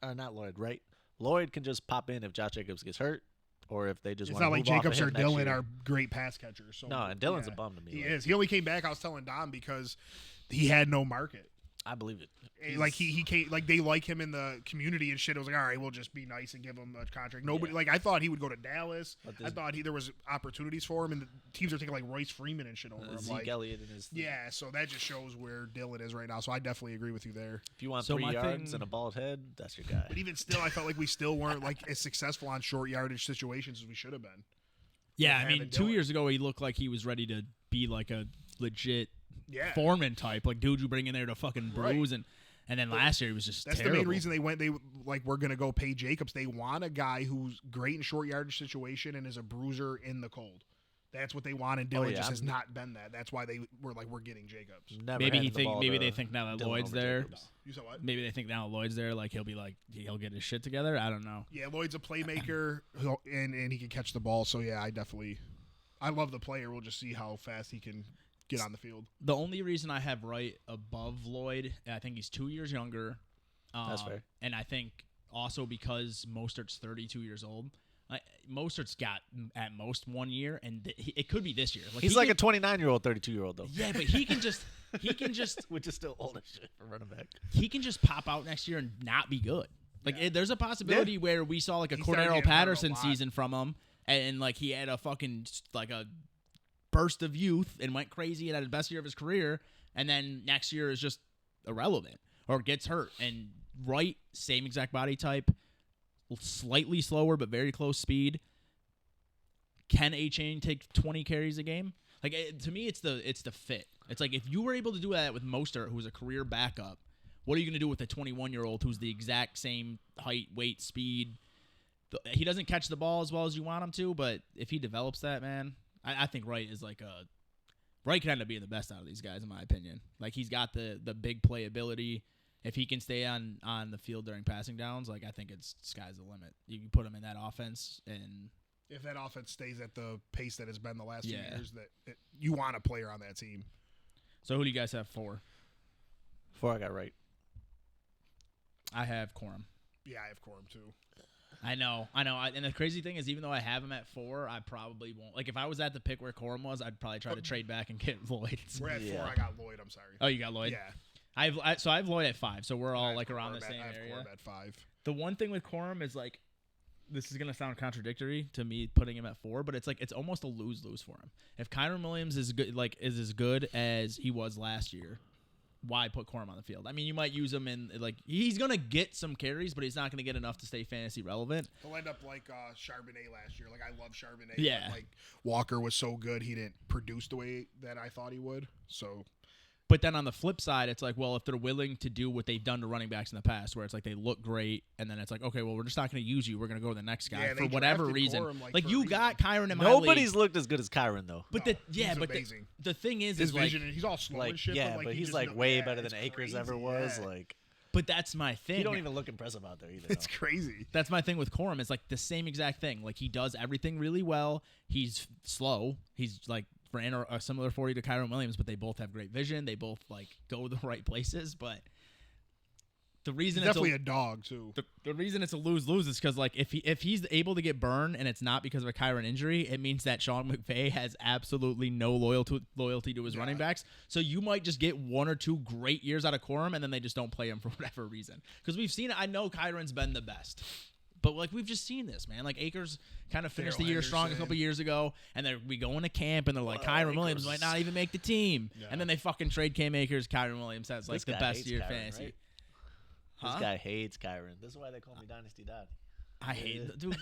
not Lloyd, right? Lloyd can just pop in if Josh Jacobs gets hurt or if they just It's want to not like move off Jacobs of or him next Dylan year. are great pass catchers. So No, and Dylan's yeah, a bum to me. He like, is. He only came back. I was telling Dom because he had no market. I believe it. Like he came, like they like him in the community and shit. It was like, all right, we'll just be nice and give him a contract. Nobody, Yeah. like I thought he would go to Dallas. But I this- thought there was opportunities for him, and the teams are taking like Royce Freeman and shit over him. Zeke Like, Elliott and his yeah, so that just shows where Dylan is right now. So I definitely agree with you there. If you want So 3 my yards thing- and a bald head, that's your guy. But even still, I felt like we still weren't like as successful on short yardage situations as we should have been. Yeah, Like I mean, having 2 Dylan. years ago he looked like he was ready to be like a legit Yeah, foreman type, like dude you bring in there to fucking Right. bruise, and then last year he was just that's terrible. the main reason they went. They like we're gonna go pay Jacobs. They want a guy who's great in short yardage situation and is a bruiser in the cold. That's what they want, and Dylan yeah, just has I'm- not been that. That's why they were like, we're getting Jacobs. Never Maybe handed he the think ball maybe to they think now that Dylan Lloyd's over there. Jacobs. You said what? Maybe they think now Lloyd's there, like he'll get his shit together. I don't know. Yeah, Lloyd's a playmaker, and he can catch the ball. So yeah, I love the player. We'll just see how fast he can get on the field. The only reason I have Wright above Lloyd, I think he's 2 years younger. That's fair. And I think also because Mostert's 32 years old. Mostert's got at most 1 year, and it could be this year. He's he like can, a 29-year-old, 32-year-old though. yeah, but he can just Which is still old as shit for running back. he can just pop out next year and not be good. Like there's a possibility where we saw like a He started Cordero getting hurt a Patterson lot. season from him, and like he had a fucking like a burst of youth and went crazy and had the best year of his career, and then next year is just irrelevant or gets hurt. And Wright, same exact body type, slightly slower but very close speed. Can A-Chain take 20 carries a game? Like to me, it's the fit. It's like if you were able to do that with Mostert, who's a career backup, what are you going to do with a 21-year-old who's the exact same height, weight, speed? He doesn't catch the ball as well as you want him to, but if he develops that, man, I think Wright is like Wright can end up being the best out of these guys, in my opinion. Like he's got the big play ability. If he can stay on the field during passing downs, like I think it's sky's the limit. You can put him in that offense, and If that offense stays at the pace that it's been the last 2 Yeah. years, you want a player on that team. so who do you guys have for? 4, I got right. I have Corum. Yeah, I have Corum too. I know. And the crazy thing is, even though I have him at 4, I probably won't. Like, if I was at the pick where Corum was, I'd probably try to trade back and get Lloyd. We're at 4. Yeah. I got Lloyd. I'm sorry. Oh, you got Lloyd? Yeah. I have Lloyd at 5, so we're I all have like around the Corum same I have area. Corum at 5. The one thing with Corum is like, this is gonna sound contradictory to me putting him at 4, but it's like it's almost a lose-lose for him. If Kyron Williams is good, like is as good as he was last year, why put Corum on the field? I mean, you might use him in like he's gonna get some carries, but he's not gonna get enough to stay fantasy relevant. He'll end up like Charbonnet last year. Like I love Charbonnet. Yeah. But, like Walker was so good, he didn't produce the way that I thought he would. So But then on the flip side, it's like, well, if they're willing to do what they've done to running backs in the past, where it's like they look great, and then it's like, okay, well, we're just not going to use you. We're going to go to the next guy Yeah, for they whatever drafted reason. Corum, Like for a you reason. got Kyron in my Nobody's league. looked as good as Kyron though. But No, yeah, he's but amazing. the thing is His like, vision, and he's all slow Like and shit. yeah, but, like, but he he's just like know- way yeah, better than it's Akers crazy, ever was. yeah. Like but that's my thing. he don't even look impressive out there either. It's though. crazy. That's my thing with Corum. It's like the same exact thing. Like he does everything really well. He's slow. He's like ran a similar 40 to Kyron Williams, but they both have great vision. They both like go the right places. But the reason He's it's definitely a dog too. the reason it's a lose-lose is because like if he's able to get burned and it's not because of a Kyron injury, it means that Sean McVay has absolutely no loyalty to his running backs. So you might just get 1 or 2 great years out of Corum, and then they just don't play him for whatever reason. Because we've seen it. I know Kyron's been the best. But like we've just seen this, man. Like Akers kind of finished the Darrell year strong a Henderson. couple years ago, and then we go into camp and they're like, Kyron Williams might not even make the team, Yeah. and then they fucking trade Cam Akers. Kyron Williams has like This the guy best hates year Kyron, fantasy. right? Huh? This guy hates Kyron. This is why they call me Dynasty Dad. I hate dude.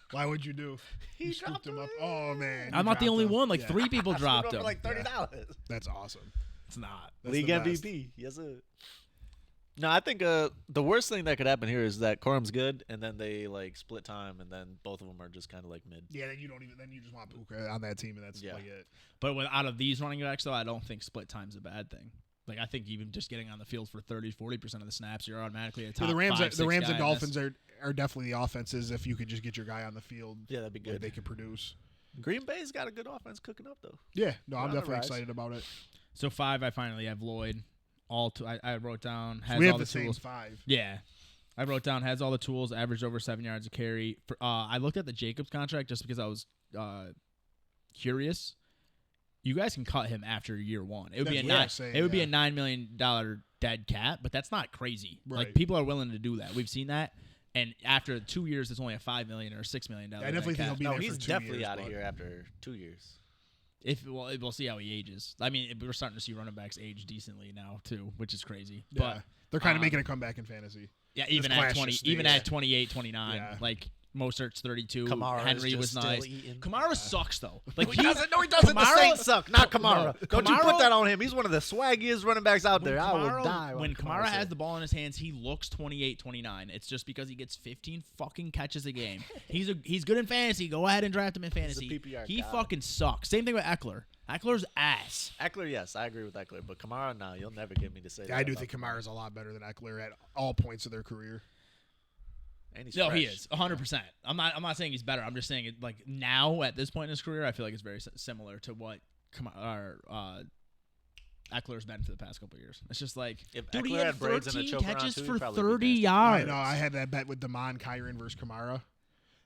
Why would you do? You scooped him up. Oh man, I'm you not the dropped only him. one. Like Yeah. 3 people dropped For him. like $30. That's awesome. It's not. That's League the best. MVP. Yes, sir. No, I think the worst thing that could happen here is that Corum's good, and then they like split time, and then both of them are just kind of like mid. Yeah, then you don't even. Then you just want Puka on that team, and that's Yeah. like it. But out of these running backs, though, I don't think split time's a bad thing. Like I think even just getting on the field for 30-40% of the snaps, you're automatically a top Yeah, the Rams, 5, 6 the Rams guy and in Dolphins this. are definitely the offenses. If you could just get your guy on the field, Yeah, that'd be where good. they can produce. Green Bay's got a good offense cooking up though. Yeah, no, They're I'm on the definitely rise. excited about it. So 5, I finally have Lloyd. I wrote down has We all have the the same tools. 5. Yeah. I wrote down has all the tools, averaged over 7 yards a carry. I looked at the Jacobs contract just because I was curious. You guys can cut him after year 1. It would be a That's what I'm nine. saying, It would be yeah. a $9 million dead cap, but that's not crazy. Like Right. people are willing to do that. We've seen that. And after 2 years, it's only a $5 million or $6 million. I definitely think dead he'll cap. be No, there he's for 2 definitely years, out of but- here after 2 years. We'll see how he ages. I mean, we're starting to see running backs age decently now too, which is crazy. Yeah, But they're kind of um, making a comeback in fantasy. yeah, even at class 20, just even stays. at 28, 29, Yeah. like Mostert's 32. Kamara Henry is was just nice. still eating. Kamara sucks though. Like No, he doesn't. The Kamara- Saints suck, not Kamara. No, Don't you Kamara- put that on him. He's one of the swaggiest running backs out When there. I will Kamara- die. When Kamara has said. the ball in his hands, he looks 28, 29. It's just because he gets 15 fucking catches a game. He's good in fantasy. Go ahead and draft him in fantasy. PPR He god. fucking sucks. Same thing with Eckler. Eckler's ass. Eckler, yes, I agree with Eckler, but Kamara, no, you'll never get me to say that. Yeah, I do about think Kamara's a lot better than Eckler at all points of their career. And he's No, he fresh. is 100%. I'm not saying he's better. I'm just saying it like now at this point in his career, I feel like it's very similar to what Eckler's been for the past couple of years. It's just like, If dude, he Eckler had had braids and a 13 choke around catches too, he'd for probably be 30 nasty. yards. I know. I had that bet with Damon Kyron versus Kamara.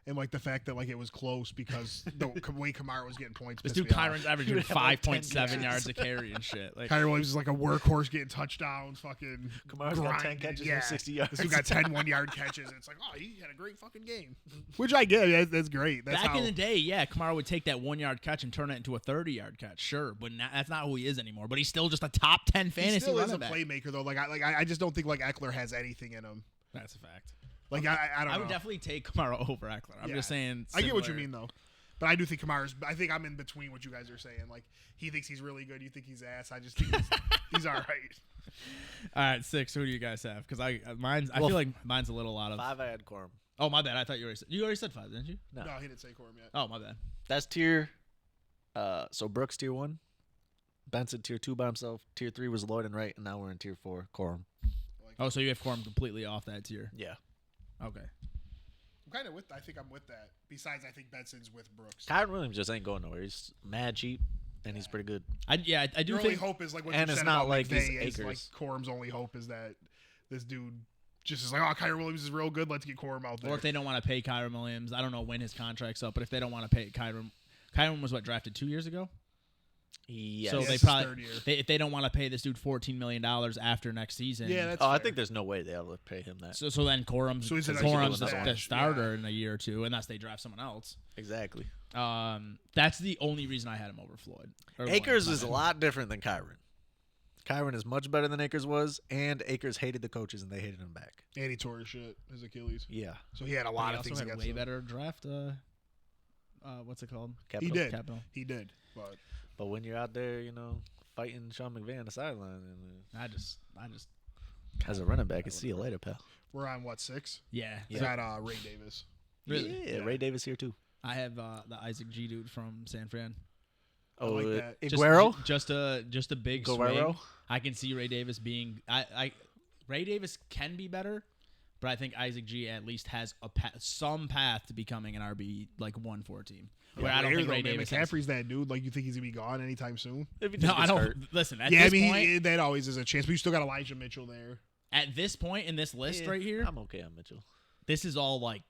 And like the fact that like it was close because the way Kamara was getting points. This pissed dude me off. Kyron's averaging would have, like, 10 5.7 catches. yards a carry and shit. Like, Kyron Williams is like a workhorse getting touchdowns. Fucking Kamara's got 10 grinding. catches Yeah. for 60 yards. This dude got 10 1-yard catches. And it's like, oh, he had a great fucking game. Which I get. That's great. That's back how, in the day, yeah, Kamara would take that 1-yard catch and turn it into a 30-yard catch, sure, but that's not who he is anymore. But he's still just a top 10 he fantasy still is a running back. playmaker though. I just don't think like Eckler has anything in him. That's a fact. Like I don't know. I would definitely take Kamara over Eckler. I'm Yeah. just saying. I get what you similar- mean though. But I do think Kamara's. I think I'm in between what you guys are saying. Like he thinks he's really good. You think he's ass. I just think he's all right. All right, 6. Who do you guys have? Because I Well, feel like mine's a little out of. 5, I had Corum. Oh, my bad. I thought you already said 5, didn't you? No. No, he didn't say Corum yet. Oh, my bad. That's tier. So Brooks tier 1, Benson tier 2 by himself. Tier 3 was Lloyd and Wright, and now we're in tier 4, Corum. Oh, so you have Corum completely off that tier. Yeah. Okay. I'm kind of with. I think I'm with that. Besides, I think Benson's with Brooks. Kyron Williams just ain't going nowhere. He's mad cheap, and he's pretty good. I do Your only think. hope is like what And you it's said not about like he's McVay is like Akers. Corum's only hope is that this dude just is like, oh, Kyron Williams is real good. Let's get Corum out there. Or if they don't want to pay Kyron Williams, I don't know when his contract's up, but if they don't want to pay Kyron was what, drafted 2 years ago? Yes. So Yeah, they it's his probably, third year. if they don't want to pay this dude $14 million after next season. Yeah, that's Oh, I fair. think there's no way they'll ever pay him that. So then Corum's So he's an Corum's actual the bench, starter in a year or two, unless they draft someone else. Exactly. That's the only reason I had him over Floyd. Or Akers Lloyd, is my a bad. lot different than Kyron. Kyron is much better than Akers was, and Akers hated the coaches, and they hated him back. And he tore his shit, his Achilles. Yeah. So he had a But lot he of also things had a against way him. better draft. What's it called? He Capital. did. Capital. He did. But But when you're out there, fighting Sean McVay on the sideline. And I just as a running back, see you later, pal. We're on what 6? yeah. Is that Ray Davis? Really? Yeah, Ray Davis here too. I have the Isaac G dude from San Fran. Oh, like that. Iguero? Just a big Guerrero? swing. I can see Ray Davis being. Ray Davis can be better, but I think Isaac G at least has some path to becoming an RB like 1-4 team. Where I don't think Ray Davis. McCaffrey's that dude. Like, you think he's gonna be gone anytime soon? If he No, just I gets don't. hurt. Listen, at Yeah, this I mean, point, that always is a chance. But you still got Elijah Mitchell there. at this point in this list Yeah, right here, I'm okay on Mitchell. this is all like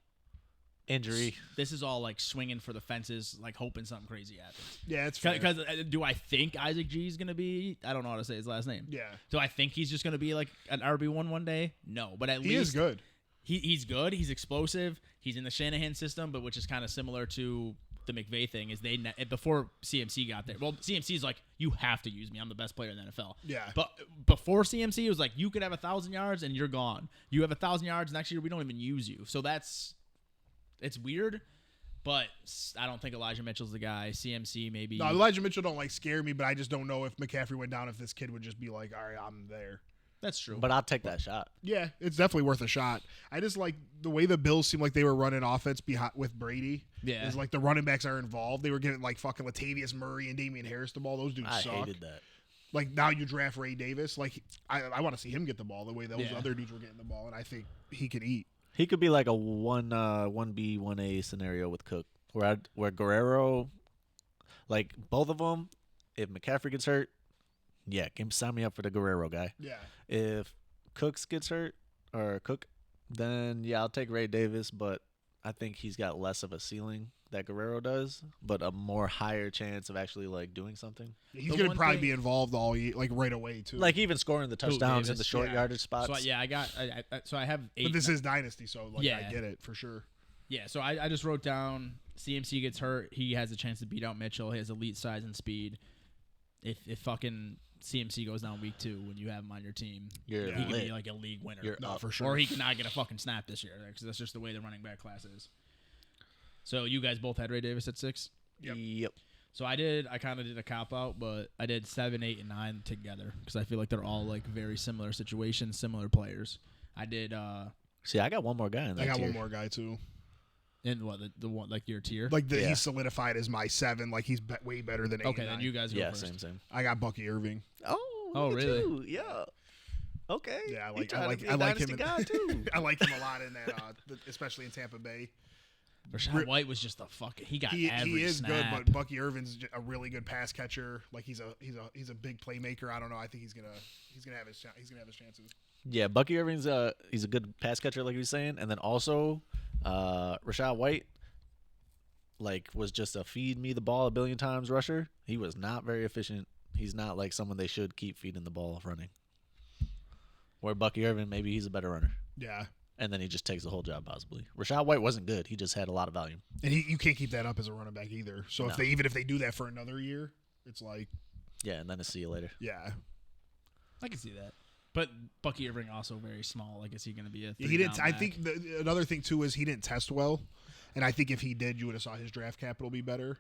Injury. This is all like swinging for the fences, like hoping something crazy happens. Yeah, it's fair. Because do I think Isaac G is gonna be? I don't know how to say his last name. Yeah, Do I think he's just gonna be like an RB1 one day? No, but at he least is good. He's good. He's explosive. He's in the Shanahan system, but which is kind of similar to the McVay thing. Is before CMC got there? Well, CMC's like, you have to use me. I'm the best player in the NFL. Yeah. But before CMC, it was like, you could have 1,000 yards and you're gone. You have 1,000 yards next year, we don't even use you. So it's weird. But I don't think Elijah Mitchell's the guy. CMC maybe. No, Elijah Mitchell don't like scare me, but I just don't know if McCaffrey went down if this kid would just be like, all right, I'm there. That's true. But I'll take that shot. Yeah, it's definitely worth a shot. I just like the way the Bills seem like they were running offense with Brady. Yeah. Is like the running backs are involved. They were giving like fucking Latavius Murray and Damian Harris the ball. Those dudes I suck. hated that. Like now you draft Ray Davis. Like I want to see him get the ball the way those Yeah. other dudes were getting the ball, and I think he could eat. He could be like a 1B, 1A scenario with Cook, where Guerrero, like both of them, if McCaffrey gets hurt, yeah, sign me up for the Guerrero guy. Yeah. If Cooks gets hurt, then yeah, I'll take Ray Davis, but I think he's got less of a ceiling that Guerrero does, but a more higher chance of actually like doing something. He's The gonna one probably thing- be involved like right away too. Like even scoring the touchdowns in Davis? the short Yeah. yardage spots. So yeah, I have 8. but this is dynasty, so like Yeah. I get it for sure. Yeah, so I just wrote down CMC gets hurt, he has a chance to beat out Mitchell. He has elite size and speed. If fucking CMC goes down week 2 when you have him on your team, You're Yeah. he can lit. be like a league winner. You're No, up. for sure. Or he cannot get a fucking snap this year because that's just the way the running back class is. So you guys both had Ray Davis at 6. Yep. So I kind of did a cop out, but I did 7, 8, and 9 together because I feel like they're all like very similar situations, similar players. I did See, I got one more guy in that I got tier. one more guy too. in what the one like your tier. Like Yeah. he's solidified as my 7. Like he's way better than 8. Okay, and then 9. you guys go Yeah, first. same. I got Bucky Irving. Oh, Oh, look at really? you. Yeah. Okay. Yeah, You trying to be a I like dynasty him. guy too. I like him a lot in that, especially in Tampa Bay. Rashad White was just he got He every is snap. good, but Bucky Irvin's a really good pass catcher. Like he's a big playmaker. I don't know. I think he's gonna have his chances. Yeah, Bucky Irving's he's a good pass catcher, like he was saying, and then also Rashad White, like was just a feed me the ball a billion times rusher. He was not very efficient. He's not like someone they should keep feeding the ball running. Where Bucky Irving, maybe he's a better runner, Yeah, and then he just takes the whole job possibly. Rashad White wasn't good. He just had a lot of volume. and you can't keep that up as a running back either. So No. if they do that for another year, it's like Yeah, and then to see you later. yeah. I can see that. But Bucky Irving also very small. Like, is he going to be a? He didn't. three-down I back? think another thing too is he didn't test well, and I think if he did, you would have saw his draft capital be better.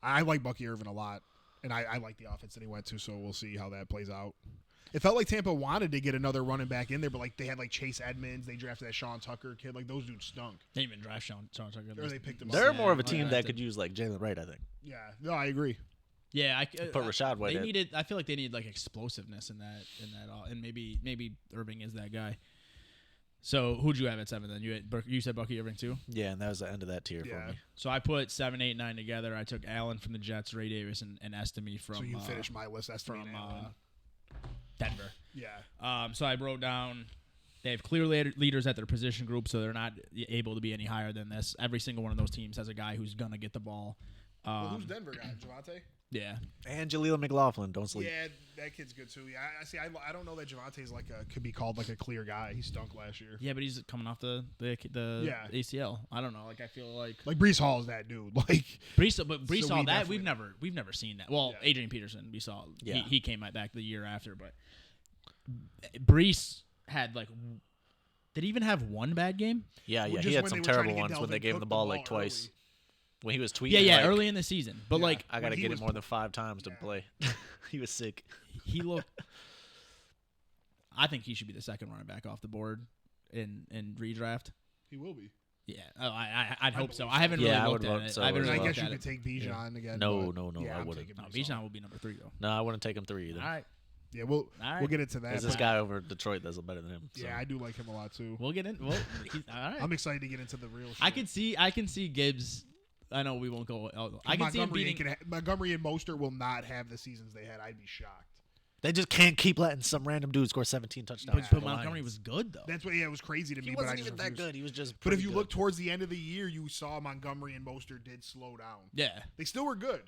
I like Bucky Irvin a lot, and I like the offense that he went to. So we'll see how that plays out. It felt like Tampa wanted to get another running back in there, but like they had like Chase Edmonds, they drafted that Sean Tucker kid. Like those dudes stunk. They didn't even draft Sean Tucker. Or they picked him up. They're Yeah, more of a yeah, team I that did. could use like Jalen Wright, I think. Yeah, no, I agree. Yeah, Put Rashad White They at- needed. I feel like they need like explosiveness in that, and maybe Irving is that guy. So who'd you have at 7 then? You said Bucky Irving too. Yeah, and that was the end of that tier Yeah. for me. So I put 7, 8, 9 together. I took Allen from the Jets, Ray Davis, and Estime from. So you finished my list. That's from Allen. Denver. Yeah, So I wrote down they have clear leaders at their position group, so they're not able to be any higher than this. Every single one of those teams has a guy who's gonna get the ball. well, who's Denver guy? Javante. Yeah, And Jaleel McLaughlin, don't sleep. Yeah, that kid's good too. Yeah, I see. I don't know that Javante's could be called like a clear guy. He stunk last year. yeah, but he's coming off the Yeah. ACL. I don't know. Like I feel like Like Brees Hall is that dude. Like Brees So saw we that. definitely- We've never seen that. Well, Yeah. Adrian Peterson, we saw. Yeah. He came back the year after, but Brees had like. Did he even have one bad game? Yeah, Well, he just had when some they were trying to terrible get ones when Delvin they gave him Cook the ball like twice. early. when he was tweeting. Yeah, like, early in the season. But Yeah. like I got to when he get was- it more than 5 times to Yeah. play. He was sick. he looked. I think he should be the second running back off the board in redraft. He will be. Yeah, I'd hope so. believe I haven't so. Yeah, really I looked would at vote it. so I haven't as And really I well. guess looked you at could it. take Bijan again. No, but no, no, yeah, I I'm wouldn't. taking No, Bijan. Bijan will be number 3 though. No, I wouldn't take him 3 either. All right, Yeah, we'll right. we'll get into that. There's this but- guy over Detroit that's better than him. So. Yeah, I do like him a lot too. we'll get in. Well, all right. I'm excited to get into the real shit. I can see Gibbs. I know we won't go. I can see him beating. Montgomery and Mostert will not have the seasons they had. I'd be shocked. They just can't keep letting some random dude score 17 touchdowns. But for the Montgomery Lions. was good though. That's what. Yeah, it was crazy to me. He but I wasn't just even that refuse. good. He was just. But if pretty you good. look towards the end of the year, you saw Montgomery and Mostert did slow down. Yeah, They still were good,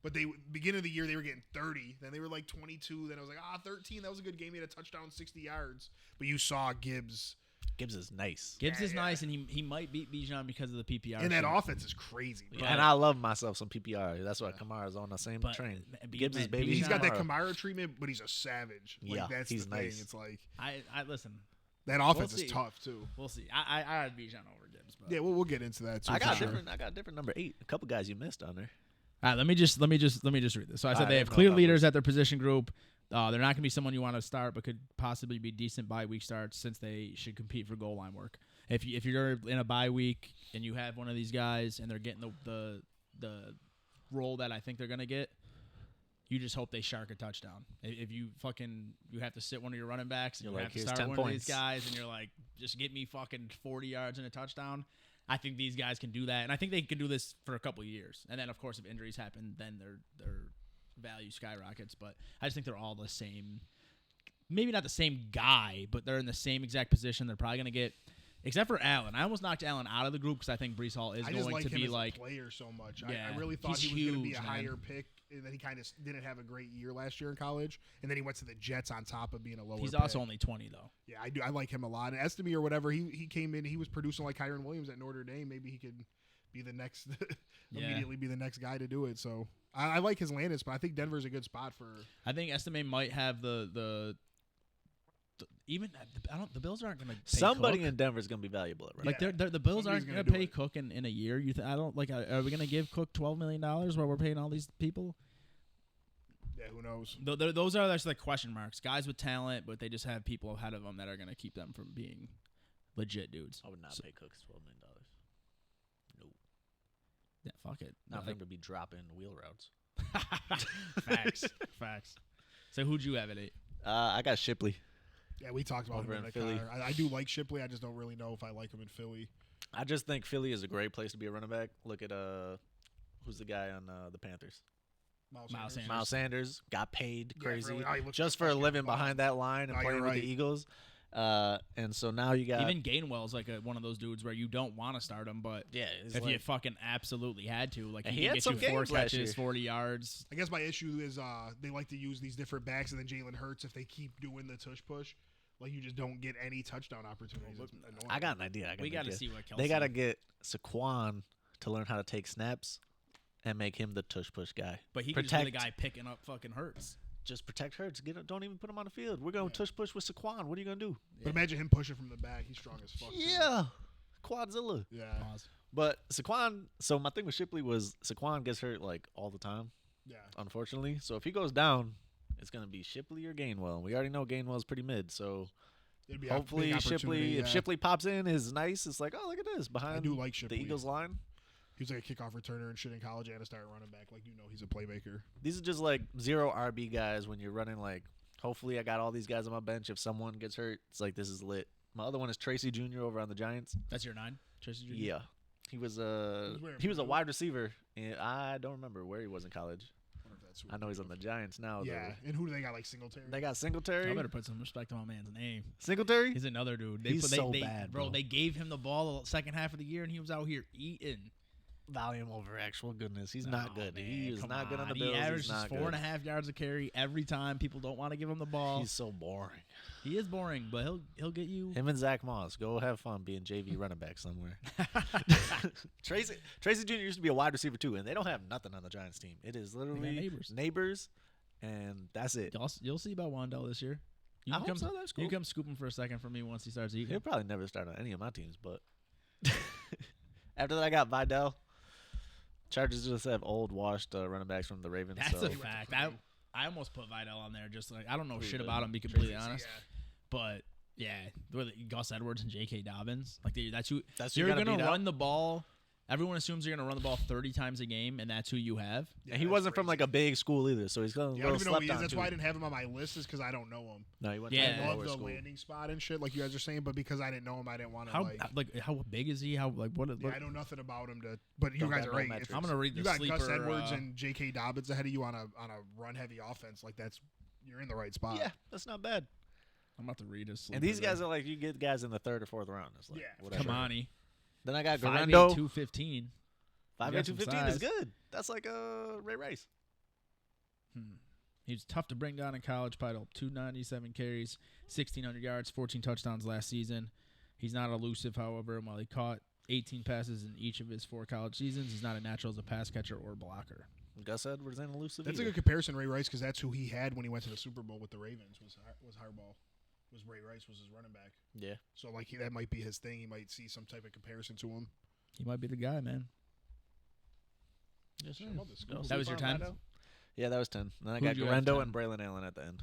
but they beginning of the year they were getting 30. Then they were like 22. Then I was like, 13. That was a good game. He had a touchdown, 60 yards. But you saw Gibbs, Gibbs is nice. Gibbs is Yeah. nice, and he might beat Bijan because of the PPR. and that sheet. offense is crazy. Bro. Yeah. And I love myself some PPR. That's why Kamara's on the same But, train. B- Gibbs is man, baby. He's got that Kamara. Kamara treatment, but he's a savage. Like, Yeah, that's he's the thing. nice. It's like I listen. that offense We'll is see. tough too. We'll see. I had Bijan over Gibbs. But. Yeah, we'll get into that too. I got for sure. different. I got different number 8. A couple guys you missed on there. All right, let me just read this. So I said All they right, have go clear Cowboys. leaders at their position group. They're not going to be someone you want to start, but could possibly be decent bye week starts since they should compete for goal line work. If you're in a bye week and you have one of these guys and they're getting the role that I think they're going to get, you just hope they shark a touchdown. If you have to sit one of your running backs and You're you like, have to "Here's start 10 one of points." these guys and you're like, just get me fucking 40 yards and a touchdown. I think these guys can do that, and I think they can do this for a couple of years. And then, of course, if injuries happen, then their value skyrockets. But I just think they're all the same. Maybe not the same guy, but they're in the same exact position. They're probably going to get, except for Allen. I almost knocked Allen out of the group because I think Brees Hall is I just going like to him be as like. a player so much. Yeah, I really thought he's he was going to be huge, a man. higher pick, and then he kind of didn't have a great year last year in college, and then he went to the Jets on top of being a lower. He's pick. also only 20 though. Yeah, I do. I like him a lot. And Estime or whatever, he came in. He was producing like Kyron Williams at Notre Dame. Maybe he could be the next, Yeah. immediately be the next guy to do it. So I like his Landis, but I think Denver's a good spot for. I think Estime might have the even the Bills aren't going to pay Somebody Cook. in Denver is going to be valuable at running Like Yeah. the Bills Somebody's aren't gonna going do to pay it. Cook in a year. I don't like. Are we going to give Cook $12 million while we're paying all these people? Yeah, who knows? Those are just like question marks. Guys with talent, but they just have people ahead of them that are going to keep them from being legit dudes. I would not So- pay Cooks $12 million. No. Yeah, fuck it. Not for Like- him to be dropping wheel routes. Facts. So who'd you have at 8? I got Shipley. Yeah, we talked about Over him in in Philly. Philly. I do like Shipley. I just don't really know if I like him in Philly. I just think Philly is a great place to be a running back. Look at who's the guy on the Panthers? Miles Sanders. Sanders. Miles Sanders got paid Yeah, crazy really. He looks just for fucking living bomb. behind that line and No, you're playing with right. the Eagles. And so now you got Even Gainwell's like one of those dudes where you don't want to start him, but yeah. It's if you like, fucking absolutely had to, like And he he can had get some you 4 games last catches, year. 40 yards. I guess my issue is they like to use these different backs, and then Jalen Hurts, if they keep doing the tush push, like you just don't get any touchdown opportunities. It's annoying. I got an idea. We got to see what Kelsey. They got to get Saquon to learn how to take snaps and make him the tush push guy. but he could just be the protect- guy picking up fucking Hurts. Just protect Hurts. Don't even put him on the field. We're going to tush push with Saquon. What are you going to do? But imagine him pushing from the back. He's strong as fuck. too. Yeah. Quadzilla. Yeah. Pause. But Saquon, so my thing with Shipley was Saquon gets hurt like all the time, Yeah. unfortunately. So if he goes down, it's going to be Shipley or Gainwell. We already know Gainwell's pretty mid, so It'd be a hopefully big Shipley, opportunity, if yeah. Shipley pops in, is nice. It's like, oh, look at this I behind do like the Shipley. Eagles line. He was like a kickoff returner and shit in college and a starting running back. Like, he's a playmaker. These are just like 0 RB guys when you're running like, hopefully I got all these guys on my bench. If someone gets hurt, it's like, this is lit. My other one is Tracy Jr. over on the Giants. That's your 9, Tracy Jr.? Yeah. He was wearing he was a blue? wide receiver, and I don't remember where he was in college. Wonder if that's who I know he's on the Giants now. Yeah. though. And who do they got? Like Singletary? They got Singletary. I better put some respect on my man's name. Singletary. He's another dude. He's so bad, bro. bro. They gave him the ball the second half of the year, and he was out here eating. Volume over actual goodness. He's not Oh, good. man, He is come not good on the on. Bills. He He's averages not 4.5 yards a carry every time. People don't want to give him the ball. He's so boring. He is boring, but he'll get you. Him and Zach Moss go have fun being JV running back somewhere. Tracy Jr. used to be a wide receiver too, and they don't have nothing on the Giants team. It is literally neighbors. and that's it. You'll see about Wandell this year. You I can hope come, so. That's cool. You can come scoop him for a second for me once he starts eating. He'll probably never start on any of my teams, but after that I got Vidal, Chargers just have old, washed running backs from the Ravens. That's so. a fact. I almost put Vidal on there. Just like I don't know shit did? about him. To be completely honest, Yeah. but yeah, Gus Edwards and J.K. Dobbins. Like that's who. That's who You're you gotta gonna beat out? run the ball. Everyone assumes you're gonna run the ball 30 times a game, and that's who you have. Yeah, And he that's wasn't from crazy. like a big school either, so he's going to Yeah, I don't even know who he is. slept on That's too. why I didn't have him on my list, is because I don't know him. No, he went Yeah. to I a love lower the school. landing spot and shit, like you guys are saying, but because I didn't know him, I didn't want to How big is he? How like what? Yeah, I know nothing about him. But you Don't guys got are no right. metrics. I'm gonna read the You got sleeper. Gus Edwards uh, and J.K. Dobbins ahead of you on a run heavy offense. Like you're in the right spot. Yeah, that's not bad. I'm about to read his. And these guys are like, you get guys in the 3rd or 4th round. It's like, Yeah. whatever. Kamani. Then I got 5'8", Garendo. 215. 5'8", got some 215 is size. good. That's like Ray Rice. He was tough to bring down in college. Put up 297 carries, 1,600 yards, 14 touchdowns last season. He's not elusive, however, and while he caught 18 passes in each of his 4 college seasons, he's not a natural as a pass catcher or blocker. Gus Edwards ain't elusive That's a either. good comparison, Ray Rice, because that's who he had when he went to the Super Bowl with the Ravens. Was Harbaugh. Was Ray Rice was his running back. Yeah. So like that might be his thing. He might see some type of comparison to him. He might be the guy, man. Yes, Sure, I'm about to Google That was your 10? Yeah, that was 10. Then I Who'd got you have Garendo 10? and Braylon Allen at the end.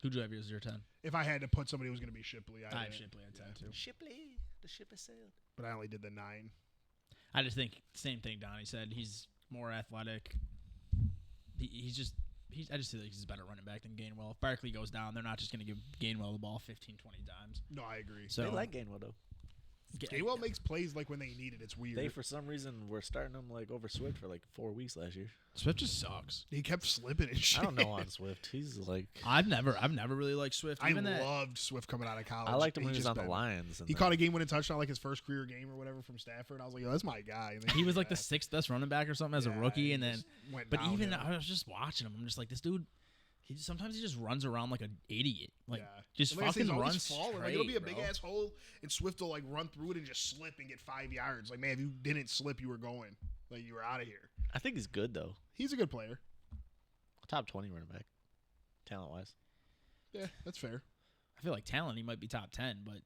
Who'd you have as your 10? If I had to put somebody who was going to be Shipley, I have didn't. Shipley at 10 too. Shipley. The ship has sailed. But I only did the 9. I just think same thing Donnie said. He's more athletic. I just feel like he's a better running back than Gainwell. If Barkley goes down, they're not just going to give Gainwell the ball 15, 20 times. No, I agree. So They like Gainwell, though. Gainwell makes plays like when they need it. It's weird. They, for some reason, were starting him like over Swift for like 4 weeks last year. Swift just sucks. He kept slipping and shit. I don't know on Swift. He's like... I've never really liked Swift. I Even that loved Swift coming out of college. I liked him when he He's was on just the been- Lions. And He then- caught a game-winning touchdown, like his first career game or whatever from Stafford. I was like, yo, that's my guy. And then he was like the 6th best running back or something as a Yeah, rookie, he and then just went but even downhill. I was just watching him. I'm just like, this dude. Sometimes he just runs around like an idiot. Like Yeah. just And like I said, fucking he's always runs falling. straight. Like it'll be a bro. big ass hole, and Swift will like run through it and just slip and get 5 yards. Like man, if you didn't slip, you were going. Like you were out of here. I think he's good, though. He's a good player. Top 20 running back, talent-wise. Yeah, that's fair. I feel like talent, he might be top 10, but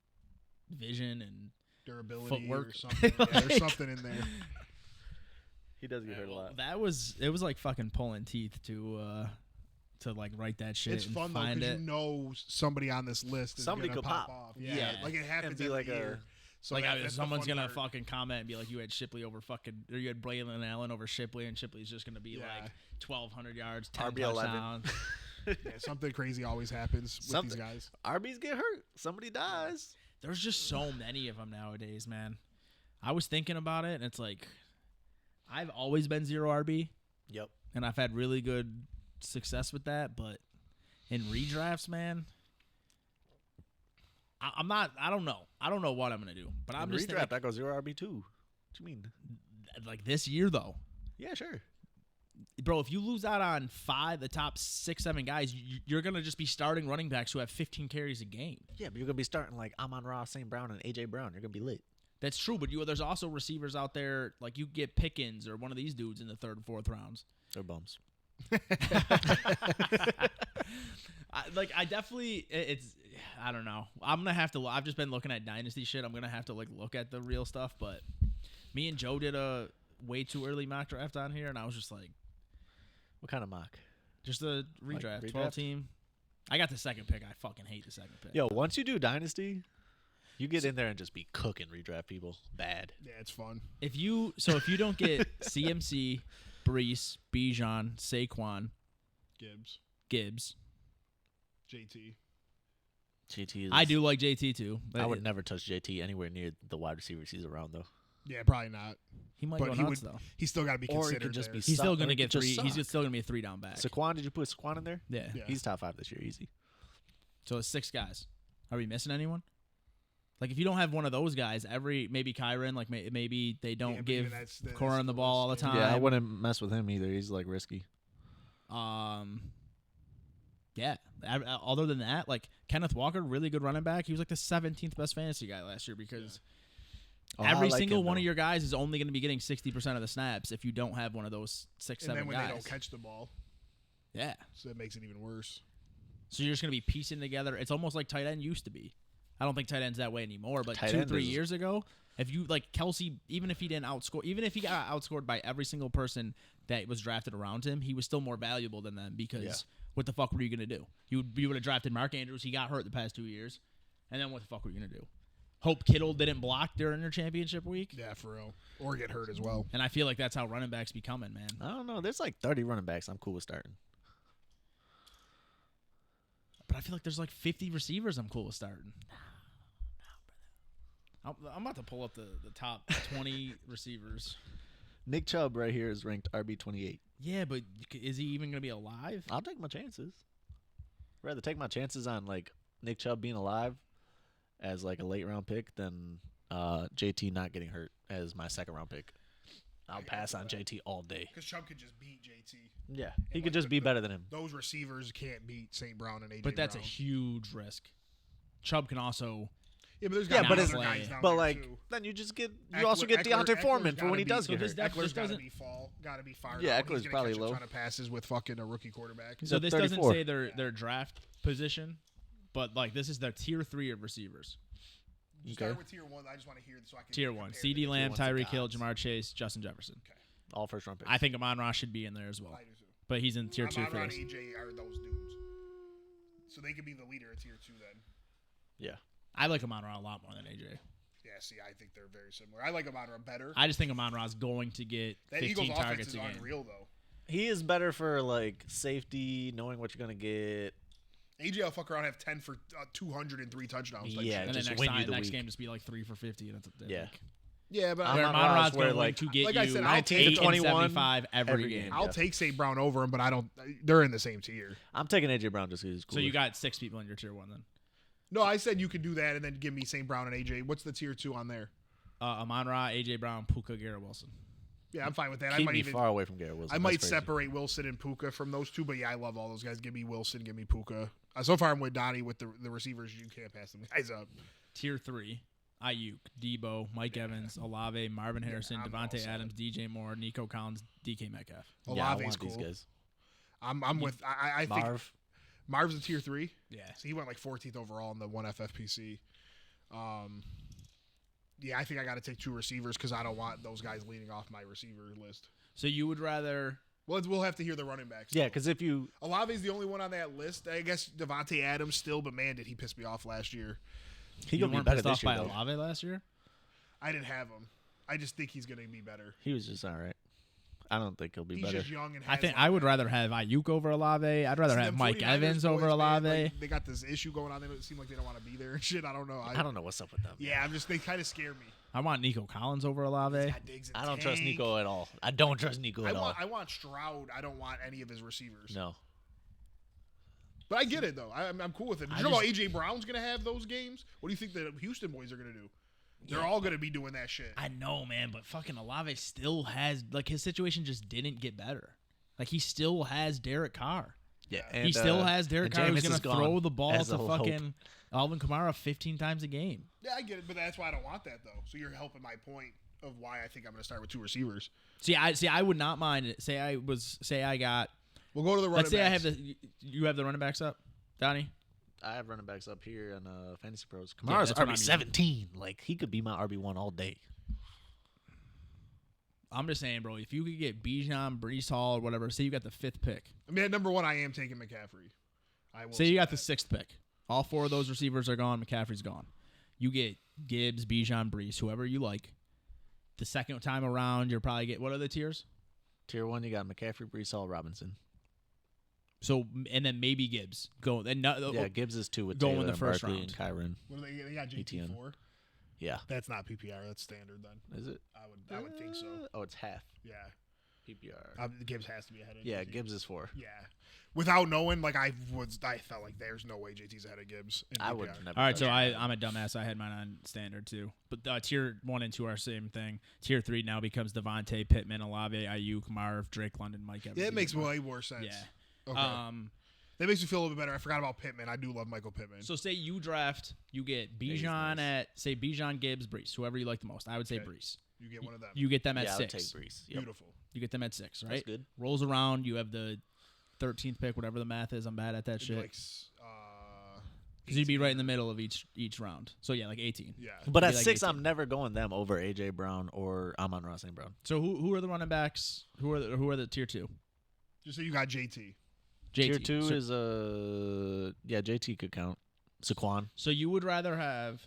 vision and Durability Footwork. or something. Yeah, there's something in there. He does get hurt a lot. it was like fucking pulling teeth to like write that shit. It's and fun though find because it. you know somebody on this list is Somebody gonna could pop pop. off. Yeah, Yeah. like it happens be every like a- year. So Like that's the someone's fun gonna part. fucking comment and be like, you had Shipley over fucking, or you had Braylon Allen over Shipley, and Shipley's just gonna be Yeah. like 1,200 yards, 10 RB11. touchdowns. Yeah, something crazy always happens with Something. these guys. RBs get hurt. Somebody dies. There's just so many of them nowadays, man. I was thinking about it, and it's like, I've always been 0 RB, Yep. and I've had really good success with that, but in redrafts, man, I'm not. I don't know. I don't know what I'm gonna do, but I'm just redraft. I go 0 RB2. What you mean? like this year though, Yeah, sure. bro. If you lose out on the top 6, 7 guys, you're gonna just be starting running backs who have 15 carries a game. Yeah, but you're gonna be starting like Amon-Ra, St. Brown, and AJ Brown. You're gonna be lit. That's true, but there's also receivers out there like you get Pickens or one of these dudes in the 3rd and 4th rounds. They're bums. I definitely it's I don't know. I'm gonna have to. I've just been looking at dynasty shit. I'm gonna have to like look at the real stuff. But me and Joe did a way too early mock draft on here, and I was just like, What kind of mock? just a Like redraft, redraft? 12 team. I got the second pick. I fucking hate the second pick. Yo, once you do Dynasty, you get in there and just be cooking redraft people. Bad. Yeah, it's fun. If you don't get CMC, Brees, Bijan, Saquon, Gibbs, JT. JT is. I do like JT too. I would never touch JT anywhere near the wide receivers he's around, though. Yeah, probably not. He might But go he nuts would. though. He's still got to be Or he considered. could just there. be He's still suck- gonna or get just 3. He's suck. still gonna be a 3 down back. Saquon, did you put Saquon in there? Yeah. Yeah. He's top 5 this year, easy. So it's 6 guys. Are we missing anyone? Like if you don't have one of those guys, maybe Kyron, like maybe they don't Yeah, but give even that's Corin the ball all the time. Yeah, I wouldn't mess with him either. He's like risky. Yeah. Other than that, like Kenneth Walker, really good running back. He was like the 17th best fantasy guy last year because Oh, I every like single him, one though. of your guys is only going to be getting 60% of the snaps if you don't have one of those 6, And 7 then when guys. they don't catch the ball, Yeah. so that makes it even worse. So you're just going to be piecing together. It's almost like tight end used to be. I don't think tight end's that way anymore, but Tight 2, end 3 is- years ago, If you like Kelsey, even if he didn't outscore, even if he got outscored by every single person that was drafted around him, he was still more valuable than them because what the fuck were you gonna do? You would have drafted Mark Andrews. He got hurt the past 2 years, and then what the fuck were you gonna do? Hope Kittle didn't block during their championship week. Yeah, for real. Or get hurt as well. And I feel like that's how running backs be coming, man. I don't know. There's like 30 running backs I'm cool with starting. But I feel like there's like 50 receivers I'm cool with starting. I'm about to pull up the top 20 receivers. Nick Chubb right here is ranked RB 28. Yeah, but is he even going to be alive? I'll take my chances. Rather take my chances on like Nick Chubb being alive as like a late round pick than JT not getting hurt as my second round pick. I'll pass on JT all day. Because Chubb could just beat JT. Yeah, he could just be better than him. Those receivers can't beat St. Brown and AJ But that's Brown. a huge risk. Chubb can also. Yeah, but there's Yeah, got but other it's- guys down But there like, too. then you just get you Eckler- also get Deontay Eckler's Foreman for gotta when he be- does so get this hurt. def- Eckler's got to doesn't- be got to be fired. Yeah, up. He's Eckler's gonna probably catch low. a ton of passes with fucking a rookie quarterback. He's So at this 34. doesn't say their draft position, but like this is their tier 3 of receivers. Start with tier 1. I just want to hear so I can Tier compare 1: the CeeDee different Lamb, ones are Tyreek Hill, gods. Jamar Chase, Justin Jefferson. All first round picks. I think Amon Ross should be in there as well, ones. I do too. but he's in tier 2 for Amon-Ra this. and AJ are those dudes. So they could be the leader of tier 2 then. Yeah. I like Amon Ra a lot more than AJ. Yeah, see, I think they're very similar. I like Amon-Ra better. I just think Amon Ra's going to get That 15 Eagles offense targets is a game. unreal, though. He is better for like safety, knowing what you're gonna get. AJ will fuck around have 10 for 203 touchdowns. type Yeah, shit. And then just next win you time, the next week. game just be like 3 for 50. And that's Yeah. Yeah, but Where Amon Amon Ra's Ra's where, going like- to get like I you said, I'll 19 take to 8 21 and 75 every every game. game. I'll Yeah. take St. Brown over him, but I don't. They're in the same tier. I'm taking AJ Brown just because he's cool. So you got 6 people in your tier 1 then. No, I said you could do that and then give me St. Brown and AJ. What's the tier 2 on there? Amon Ra, AJ Brown, Puka, Garrett Wilson. Yeah, I'm fine with that. I keep might me even. far away from Garrett Wilson. I That's might crazy. separate Wilson and Puka from those two, but yeah, I love all those guys. Give me Wilson, give me Puka. So far, I'm with Donnie with the receivers. You can't pass them guys up. Tier 3: Ayuk, Debo, Mike Evans, Olave, Marvin Harrison, I'm all Devontae set. Adams, DJ Moore, Nico Collins, DK Metcalf. Yeah, I Olave's want cool. these guys. I'm with. I think Marv. Marv's a tier 3. Yeah. So he went like 14th overall in the one FFPC. Yeah, I think I got to take 2 receivers because I don't want those guys leading off my receiver list. So you would rather. Well, we'll have to hear the running backs. Yeah, though. because if you Olave's the only one on that list. I guess Devontae Adams still, but man, did he piss me off last year. he You gonna be weren't better pissed this off year by though. Olave last year? I didn't have him. I just think he's going to be better. He was just all right. I don't think he'll be He's better. just young and I has think like I would that- rather have Ayuk over Olave. I'd rather See, have them Mike 49ers Evans over boys, man, Olave. like, they got this issue going on. They don't seem like they don't want to be there and shit. I don't know. I don't know what's up with them. Yeah, I'm just. They kind of scare me. I want Nico Collins over Olave. Got Diggs and I don't trust Tank. Nico at all. I don't trust Nico at all. I want Stroud. I don't want any of his receivers. No. But I get it though. I'm cool with it. I You know, AJ Brown's gonna have those games. What do you think the Houston boys are gonna do? They're all gonna be doing that shit. I know, man, but fucking Olave still has like his situation just didn't get better. Like he still has Derek Carr. Yeah. He still has Derek Carr who's gonna throw the ball as to a hope. fucking Alvin Kamara 15 times a game. Yeah, I get it, but that's why I don't want that though. So you're helping my point of why I think I'm gonna start with 2 receivers. I would not mind it. Say I got. We'll go to the running Let's say backs. I have you have the running backs up, Donnie. I have running backs up here on Fantasy Pros. Yeah, Kamara's that's what I'm RB17. Like he could be my RB1 all day. I'm just saying, bro. If you could get Bijan, Brees Hall, or whatever, say you got the 5th pick. I mean, at number 1, I am taking McCaffrey. I will Say you got that. the 6th pick. All 4 of those receivers are gone. McCaffrey's gone. You get Gibbs, Bijan, Brees, whoever you like. The second time around, you'll probably get what are the tiers? Tier 1, you got McCaffrey, Brees Hall, Robinson. So and then maybe Gibbs go. And Yeah, Gibbs is 2 with Go in Taylor the and first Barkley round. and Kyron. What do they got? ETN. JT4. Yeah. That's not PPR. That's standard then. Is it? I would think so. Oh, it's half Yeah. PPR. Gibbs has to be ahead of Yeah, JT. Gibbs is 4. Yeah. Without knowing, like I felt like there's no way JT's ahead of Gibbs. In I PPR. would never. all right, so touch him. I'm a dumbass. I had mine on standard too. But tier 1 and 2 are same thing. Tier 3 now becomes Devontae, Pittman, Olave, Ayuk, Marv, Drake, London, Mike Evans. Yeah, it makes Ethan. way more sense. Yeah. Okay. That makes me feel a little bit better. I forgot about Pittman. I do love Michael Pittman. So say you draft, you get he's Bijan nice. at say Bijan, Gibbs, Brees, whoever you like the most. I would say Okay. Brees. you get one of them. You get them at Yeah, I would 6. take Brees. Yep. Beautiful. You get them at 6, right? That's good. Rolls around, you have the 13th pick, whatever the math is. I'm bad at that It'd be shit. like Because you'd be right in the middle of each round. So yeah, like 18. Yeah. But It'd at be like 6, 18. I'm never going them over AJ Brown or Amon-Ra St. Brown. So who are the running backs? Who are the tier 2? Just so you got JT. JT. Tier 2 so, is JT could count. Saquon. So you would rather have.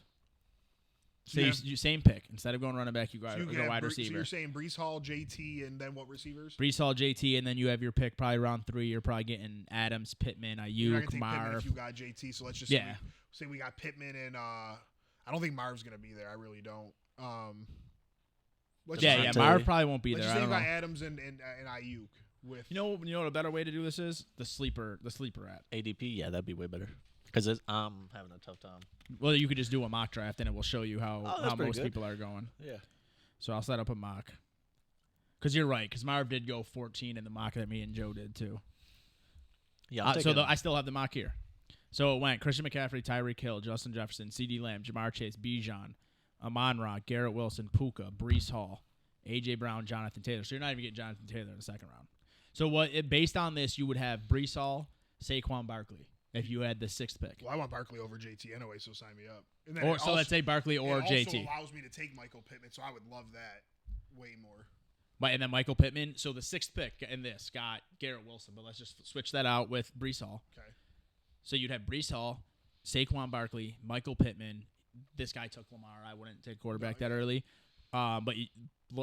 So Yeah. you same pick instead of going running back, you go, So you go can have wide So receiver. you're saying Brees Hall, JT, and then what receivers? Brees Hall, JT, and then you have your pick probably round 3. You're probably getting Adams, Pittman, You're not Ayuk, gonna take Pittman Marv. if you got JT. So let's just Yeah. say we got Pittman and I don't think Marv's gonna be there. I really don't. Let's Yeah, just yeah. say- Marv probably won't be Let's there. just I say you don't got know. Adams and Ayuk with. You know what a better way to do this is? The sleeper app. ADP, yeah, that'd be way better. Because I'm having a tough time. Well, you could just do a mock draft and it will show you how that's pretty most good. people are going. Yeah. So I'll set up a mock. Because you're right. Because Marv did go 14 in the mock that me and Joe did too. Yeah, I'm So taking- I still have the mock here. So it went Christian McCaffrey, Tyreek Hill, Justin Jefferson, CeeDee Lamb, Jamar Chase, Bijan, Amon-Ra, Garrett Wilson, Puka, Brees Hall, A.J. Brown, Jonathan Taylor. So you're not even getting Jonathan Taylor in the second round. So based on this, you would have Brees Hall, Saquon Barkley if you had the 6th pick. Well, I want Barkley over JT anyway, so sign me up. And then Or it so let's say Barkley or it JT. also allows me to take Michael Pittman, so I would love that way more. And then Michael Pittman. So the 6th pick in this got Garrett Wilson, but let's just switch that out with Brees Hall. Okay. So you'd have Brees Hall, Saquon Barkley, Michael Pittman. This guy took Lamar. I wouldn't take quarterback that early. But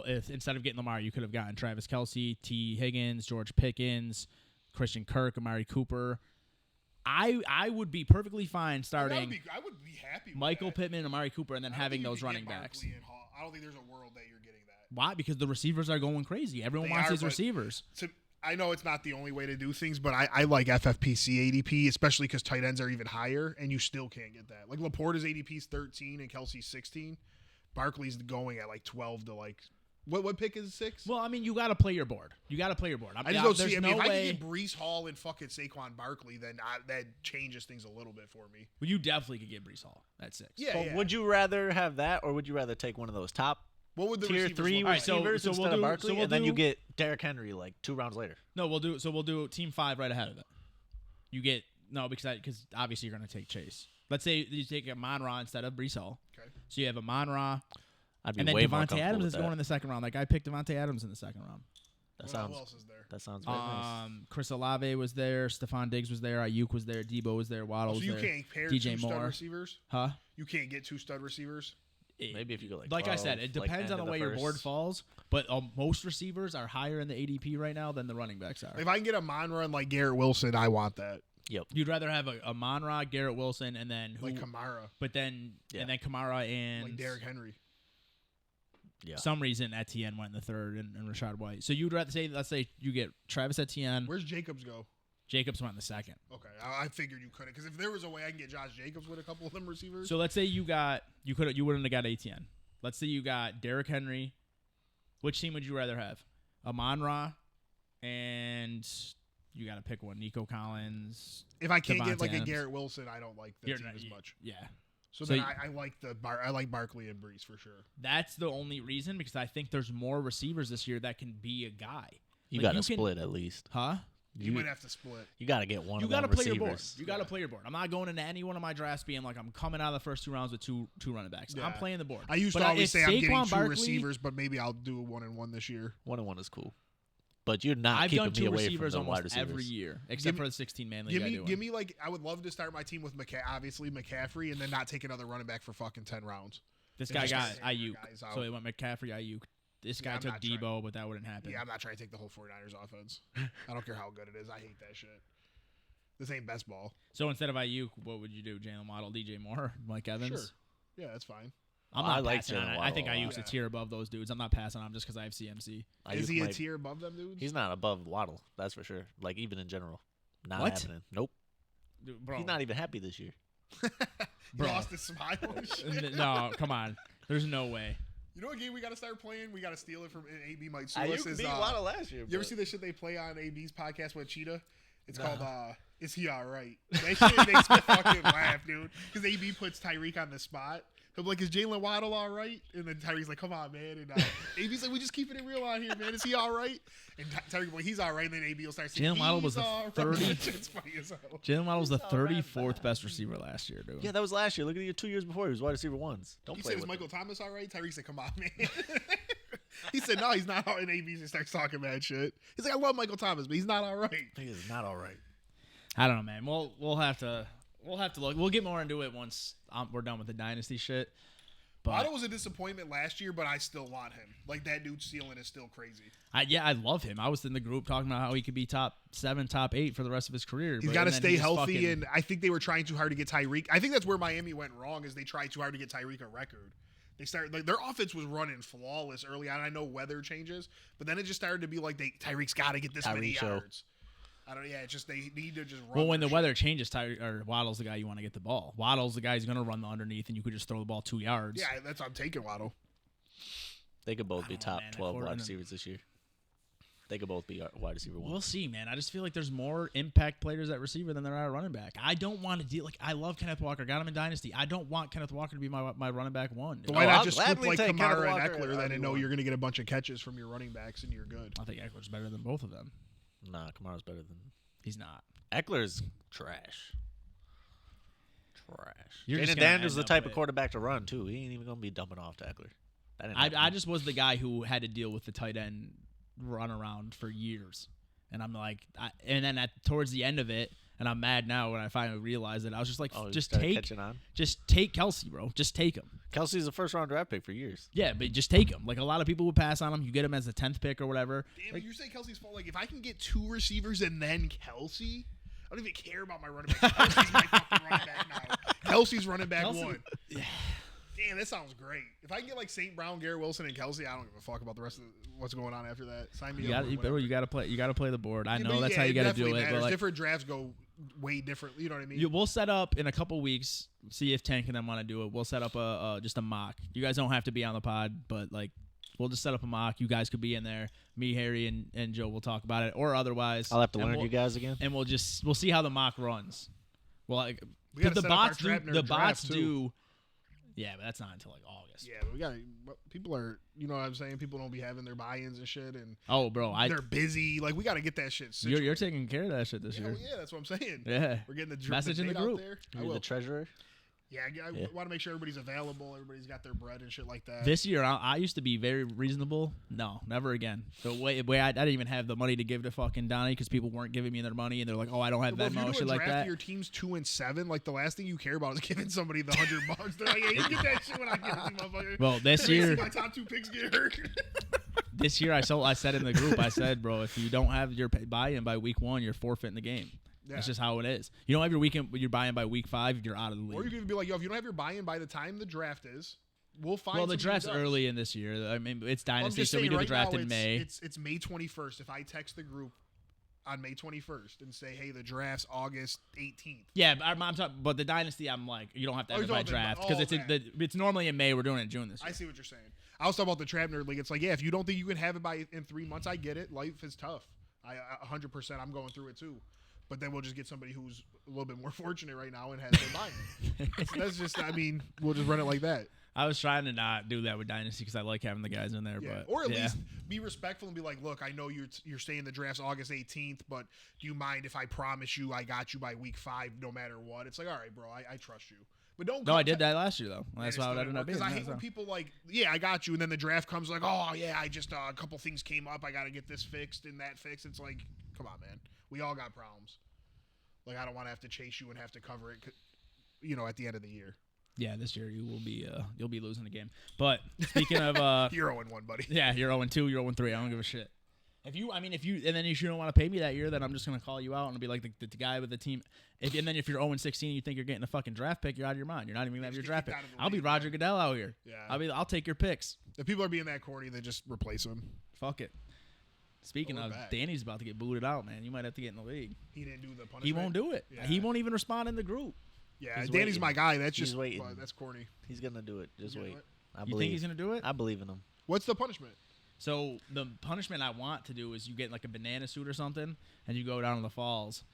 if instead of getting Lamar, you could have gotten Travis Kelce, T. Higgins, George Pickens, Christian Kirk, Amari Cooper. I would be perfectly fine starting I would be happy with Michael that. Pittman and Amari Cooper and then I don't having think you those could running get backs. Barkley and Hall. I don't think there's a world that you're getting that. Why? Because the receivers are going crazy. Everyone They wants are, these but- receivers. I know it's not the only way to do things, but I like FFPC ADP, especially because tight ends are even higher, and you still can't get that. Like Laporta's ADP's 13 and Kelsey's 16. Barkley's going at like 12 to like what pick is 6? Well, I mean, you got to play your board. I just don't there's see. I mean, no if I way. can get Brees Hall and fucking Saquon Barkley, then that changes things a little bit for me. Well, you definitely could get Brees Hall at 6. Yeah, But yeah. would you rather have that, or would you rather take one of those top What would the tier receivers 3 look All right, like? so- receivers so we'll instead do- of Barkley, so we'll and then you do- get Derrick Henry like 2 rounds later? No, we'll do team 5 right ahead of it. You get because obviously you're going to take Chase. Let's say you take Amon-Ra instead of Brees Hall. Okay. So you have Amon-Ra, I'd be and then way more Devontae comfortable Adams with is that. going in the second round. Like I picked Devontae Adams in the second round. That Who sounds else is there? that sounds very nice. Chris Olave was there, Stephon Diggs was there, Ayuk was there, Debo was there, Waddle So was you there. can't pair DJ 2 stud Moore. receivers. Huh? You can't get 2 stud receivers. Maybe if you go like I 12, said, it like, depends end on the of way your board first. falls. But most receivers are higher in the ADP right now than the running backs are. If I can get a Monra and like Garrett Wilson, I want that. Yep. You'd rather have a Amon-Ra, Garrett Wilson, and then Like Kamara, but then Yeah. and then Kamara and like Derrick Henry. Yeah. some reason Etienne went in the third and Rashad White. So you'd rather say, let's say you get Travis Etienne, Where's Jacobs go? Jacobs went in the second. Okay, I figured you couldn't because if there was a way I can get Josh Jacobs with a couple of them receivers. So let's say you wouldn't have got Etienne. Let's say you got Derrick Henry. Which team would you rather have? Amon-Ra and you got to pick one. Nico Collins. if I can't get Devontae like a Adams. Garrett Wilson, I don't like that You're team not- as much. Yeah. So, So then you- I like I like Barkley and Brees for sure. That's the only reason because I think there's more receivers this year that can be a guy. You Like, got to you can- split at least. Huh? You might have to split. You got to get one You of got them to play your board. receivers. You got to play your board. I'm not going into any one of my drafts being like I'm coming out of the first 2 rounds with two running backs. Yeah. I'm playing the board. I used But to always if say I'm getting Saquon 2 Barkley- receivers, but maybe I'll do a 1-and-1 this year. 1-and-1 is cool, but you're not I've keeping done me 2 away receivers from the wide almost receivers. every year, except Give me- for the 16-man league I do. Give me like I would love to start my team with obviously McCaffrey, and then not take another running back for fucking 10 rounds. This It's guy just got the same Ayuk, guys out. so it went McCaffrey, Ayuk. This Yeah, guy I'm took not trying- Debo, but that wouldn't happen. Yeah, I'm not trying to take the whole 49ers offense. I don't care how good it is. I hate that shit. This ain't best ball. So instead of Ayuk, what would you do? Jalen Waddle, DJ Moore, Mike Evans? Sure. Yeah, that's fine. I'm I not like passing on Jalen it. I think Waddle a Ayuk's a lot. tier above those dudes. I'm not passing on him just because I have CMC. Is Ayuk he a might- tier above them dudes? He's not above Waddle, that's for sure. Like even in general, not What? happening. Nope. Dude, bro, He's not even happy this year. He Bro. lost his smile and shit. no, come on. There's no way. You know what game we got to start playing? We got to steal it from AB might sue us. Is, last year. you ever see the shit they play on AB's podcast with Cheetah? It's called Is He All Right? That shit makes me fucking laugh, dude. Because AB puts Tyreek on the spot. He'll be like, is Jalen Waddle all right? And then Tyreek's like, come on, man. And AB's like, we just keeping it real out here, man. Is he all right? And Tyreek's like, he's all right. And then AB will start saying, Jalen Waddle was the 30. It's funny as hell. Jalen Waddle was the He's all right, 34th best receiver last year, dude. Yeah, that was last year. Look at the 2 years before. He was wide receiver ones. Don't He play said, is with Michael him. Thomas all right? Tyreek said, come on, man. He said, no, he's not all right. And AB just starts talking mad shit. He's like, I love Michael Thomas, but he's not all right. He is not all right. I don't know, man. We'll have to look. We'll get more into it once we're done with the dynasty shit. But Waddle was a disappointment last year, but I still want him. Like, that dude's ceiling is still crazy. I love him. I was in the group talking about how he could be top 7, top 8 for the rest of his career. He's got to stay healthy, and I think they were trying too hard to get Tyreek. I think that's where Miami went wrong, is they tried too hard to get Tyreek a record. They started like their offense was running flawless early on. I know weather changes, but then it just started to be like Tyreek's got to get this many Tyreek show. yards. I don't. Yeah, it's just they need to just run. Well, when their the weather changes, Waddle's the guy you want to get the ball. Waddle's the guy who's going to run the underneath, and you could just throw the ball 2 yards. shit. Yeah, that's I'm taking Waddle. They could both I be don't know, top man. 12 wide According to- receivers this year. They could both be wide receiver We'll ones. see, man. I just feel like there's more impact players at receiver than there are at running back. I don't want to deal like I love Kenneth Walker. Got him in Dynasty. I don't want Kenneth Walker to be my running back one. But why Oh, not I'll just scoop gladly like take Kenneth Kamara and Walker Eckler? at Then I know RB1. you're going to get a bunch of catches from your running backs, and you're good. I think Eckler's better than both of them. Nah, Kamara's better than He's not. Eckler's trash. Trash. You're just Jaden gonna Daniels end the up type with- of quarterback to run too. He ain't even gonna be dumping off to Eckler. That didn't I happen. just was the guy who had to deal with the tight end run around for years, and I'm like, and then towards the end of it, and I'm mad now when I finally realized it. I was just like, Oh, you just started take catching on. Kelsey, bro. Just take him. Kelsey's a first round draft pick for years. Yeah, but just take him. Like a lot of people would pass on him. You get him as the 10th pick or whatever. Damn, you're saying Kelsey's fault. Like, if I can get 2 receivers and then Kelsey, I don't even care about my running back. Kelsey's my fucking running back now. Kelsey's running back Kelsey- 1. Damn, that sounds great. If I can get like St. Brown, Garrett Wilson, and Kelsey, I don't give a fuck about the rest of what's going on after that. Sign me You up. got or whatever. you got to play. You got to play the board. I Yeah, know but that's yeah, how you got to do definitely it. But matters. like, Different drafts go way different. You know what I mean? we'll set up in a couple weeks. See if Tank and them want to do it. We'll set up just a mock. You guys don't have to be on the pod, but like we'll just set up a mock. You guys could be in there. Me, Harry, and Joe will talk about it, or otherwise. I'll have to and learn we'll- you guys again. and we'll see how the mock runs. Well, like, We gotta the set up our bots do. Trapner The draft, bots too. do. Yeah, but that's not until like August. Yeah, but we got people are. You know what I'm saying? People don't be having their buy-ins and shit, and Oh, bro, they're busy. Like, we got to get that shit. you're situated. taking care of that shit this Yeah, year. well, yeah, that's what I'm saying. Yeah. We're getting the Message in the date group. out there. I You're will. the treasurer. Yeah, I Yeah. want to make sure everybody's available. Everybody's got their bread and shit like that. This year, I used to be very reasonable. No, never again. The way I didn't even have the money to give to fucking Donnie because people weren't giving me their money, and they're like, "Oh, I don't have Well, if Venmo, you're shit doing a like draft that." your team's 2 and 7, like the last thing you care about is giving somebody the $100. They're like, "Hey, you get that shit when I give it to you, motherfucker." Well, this Let me see year, my top 2 picks get hurt. this year, I said in the group, I said, "Bro, if you don't have your buy-in by week 1, you're forfeiting the game." Yeah. That's just how it is. You don't have your weekend, you're buying by week 5, you're out of the league. Or you can even be like, "Yo, if you don't have your buy-in by the time the draft is, we'll find." Well, the somebody who draft's does." early in this year. I mean, it's Well, I'm dynasty, just so we saying do the right draft now in May. It's May 21st. If I text the group on May 21st and say, "Hey, the draft's August 18th." Yeah, but I'm talking, but the dynasty, I'm like, you don't have to Oh, have it you're by talking about- draft because oh, it's normally in May. We're doing it in June this year. I see what you're saying. I was talking about the Trap Nerd League. It's like, yeah, if you don't think you can have it by in 3 months, I get it. Life is tough. I 100%. I'm going through it too. But then we'll just get somebody who's a little bit more fortunate right now and has their buy-in. So that's just, I mean, we'll just run it like that. I was trying to not do that with dynasty because I like having the guys in there, Yeah. but Or at yeah. least be respectful and be like, look, I know you're saying the draft's August 18th, but do you mind if I promise you I got you by week 5 no matter what? It's like, all right, bro, I trust you. But don't. No, I did that last year though. That's why it ended up being. Because I hate when people like, yeah, I got you, and then the draft comes like, oh yeah, I just a couple things came up, I got to get this fixed and that fixed. It's like, come on, man, we all got problems. Like, I don't want to have to chase you and have to cover it, you know, at the end of the year. Yeah, this year you will be you'll be losing the game. But speaking of You're 0-1, buddy. yeah, you're 0-2, you're 0-3. I don't give a shit. If you and then if you don't want to pay me that year, then I'm just gonna call you out and be like the guy with the team. And then if you're 0-16, you think you're getting a fucking draft pick, you're out of your mind. You're not even gonna have your just draft get pick. kicked out of the I'll be league, Roger man. Goodell out here. Yeah. I'll take your picks. If people are being that corny, then just replace him. Fuck it. Speaking We're of, back. Danny's about to get booted out, man. You might have to get in the league. He didn't do the punishment. He won't do it. Yeah. He won't even respond in the group. Yeah, He's Danny's waiting. my guy. That's He's just waiting. but that's corny. He's gonna do it. Just You wait. know what? I You believe. think he's gonna do it? I believe in him. What's the punishment? So the punishment I want to do is you get like a banana suit or something, and you go down to the falls,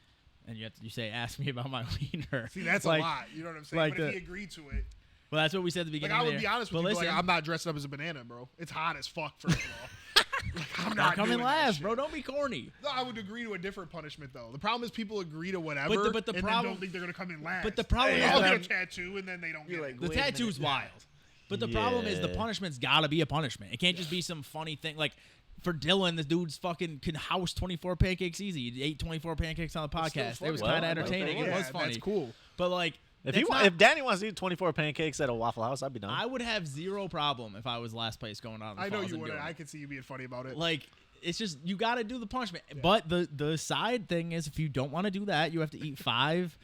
and you say, "Ask me about my wiener." See, that's Like- a lot. You know what I'm saying? like But if the- he agreed to it, Well, that's what we said at the Like beginning. I would there. be honest But with you, listen, like I'm not dressing up as a banana, bro. It's hot as fuck. First of all, like I'm not not coming doing that last, shit. bro. Don't be corny. No, I would agree to a different punishment though. The problem is people agree to whatever, But the and problem- then don't think they're gonna come in last. But the problem They is all that- get a tattoo and then they don't get like, it. The Wait a tattoo's minute. wild. But the problem is the Yeah. punishment's got to be a punishment. It can't just be some funny thing. Like for Dylan, the dude's fucking can house 24 pancakes easy. He ate 24 pancakes on the It's still podcast. It funny. was Well, kind of I like entertaining. that. It Yeah, was funny. That's cool. But like, If it's not- if Danny wants to eat 24 pancakes at a Waffle House, I'd be down. I would have zero problem if I was last place going out. I know you would. I could see you being funny about it. Like it's just you got to do the punishment. But the side thing is, if you don't want to do that, you have to eat 5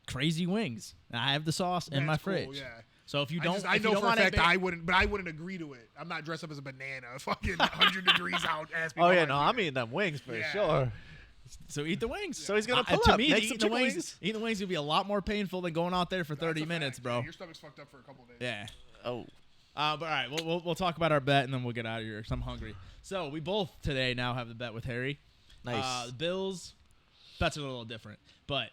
crazy wings. And I have the sauce in my That's cool, fridge. Yeah. So if you don't, I if you know don't for a want it fact big- I wouldn't, but I wouldn't agree to it. I'm not dressed up as a banana, fucking 100 degrees out. Ask me Oh how yeah, I no, do I'm it. eating them wings for Yeah. sure. So eat the wings. So he's gonna pull to up, me, make eating some the chicken wings, wings. eating the wings would be a lot more painful than going out there for That's 30 a minutes, fact. bro. Yeah, your stomach's fucked up for a couple days. Yeah. Oh, But all right, we'll talk about our bet and then we'll get out of here because I'm hungry. So we both today now have the bet with Harry. nice. The Bills bets are a little different, but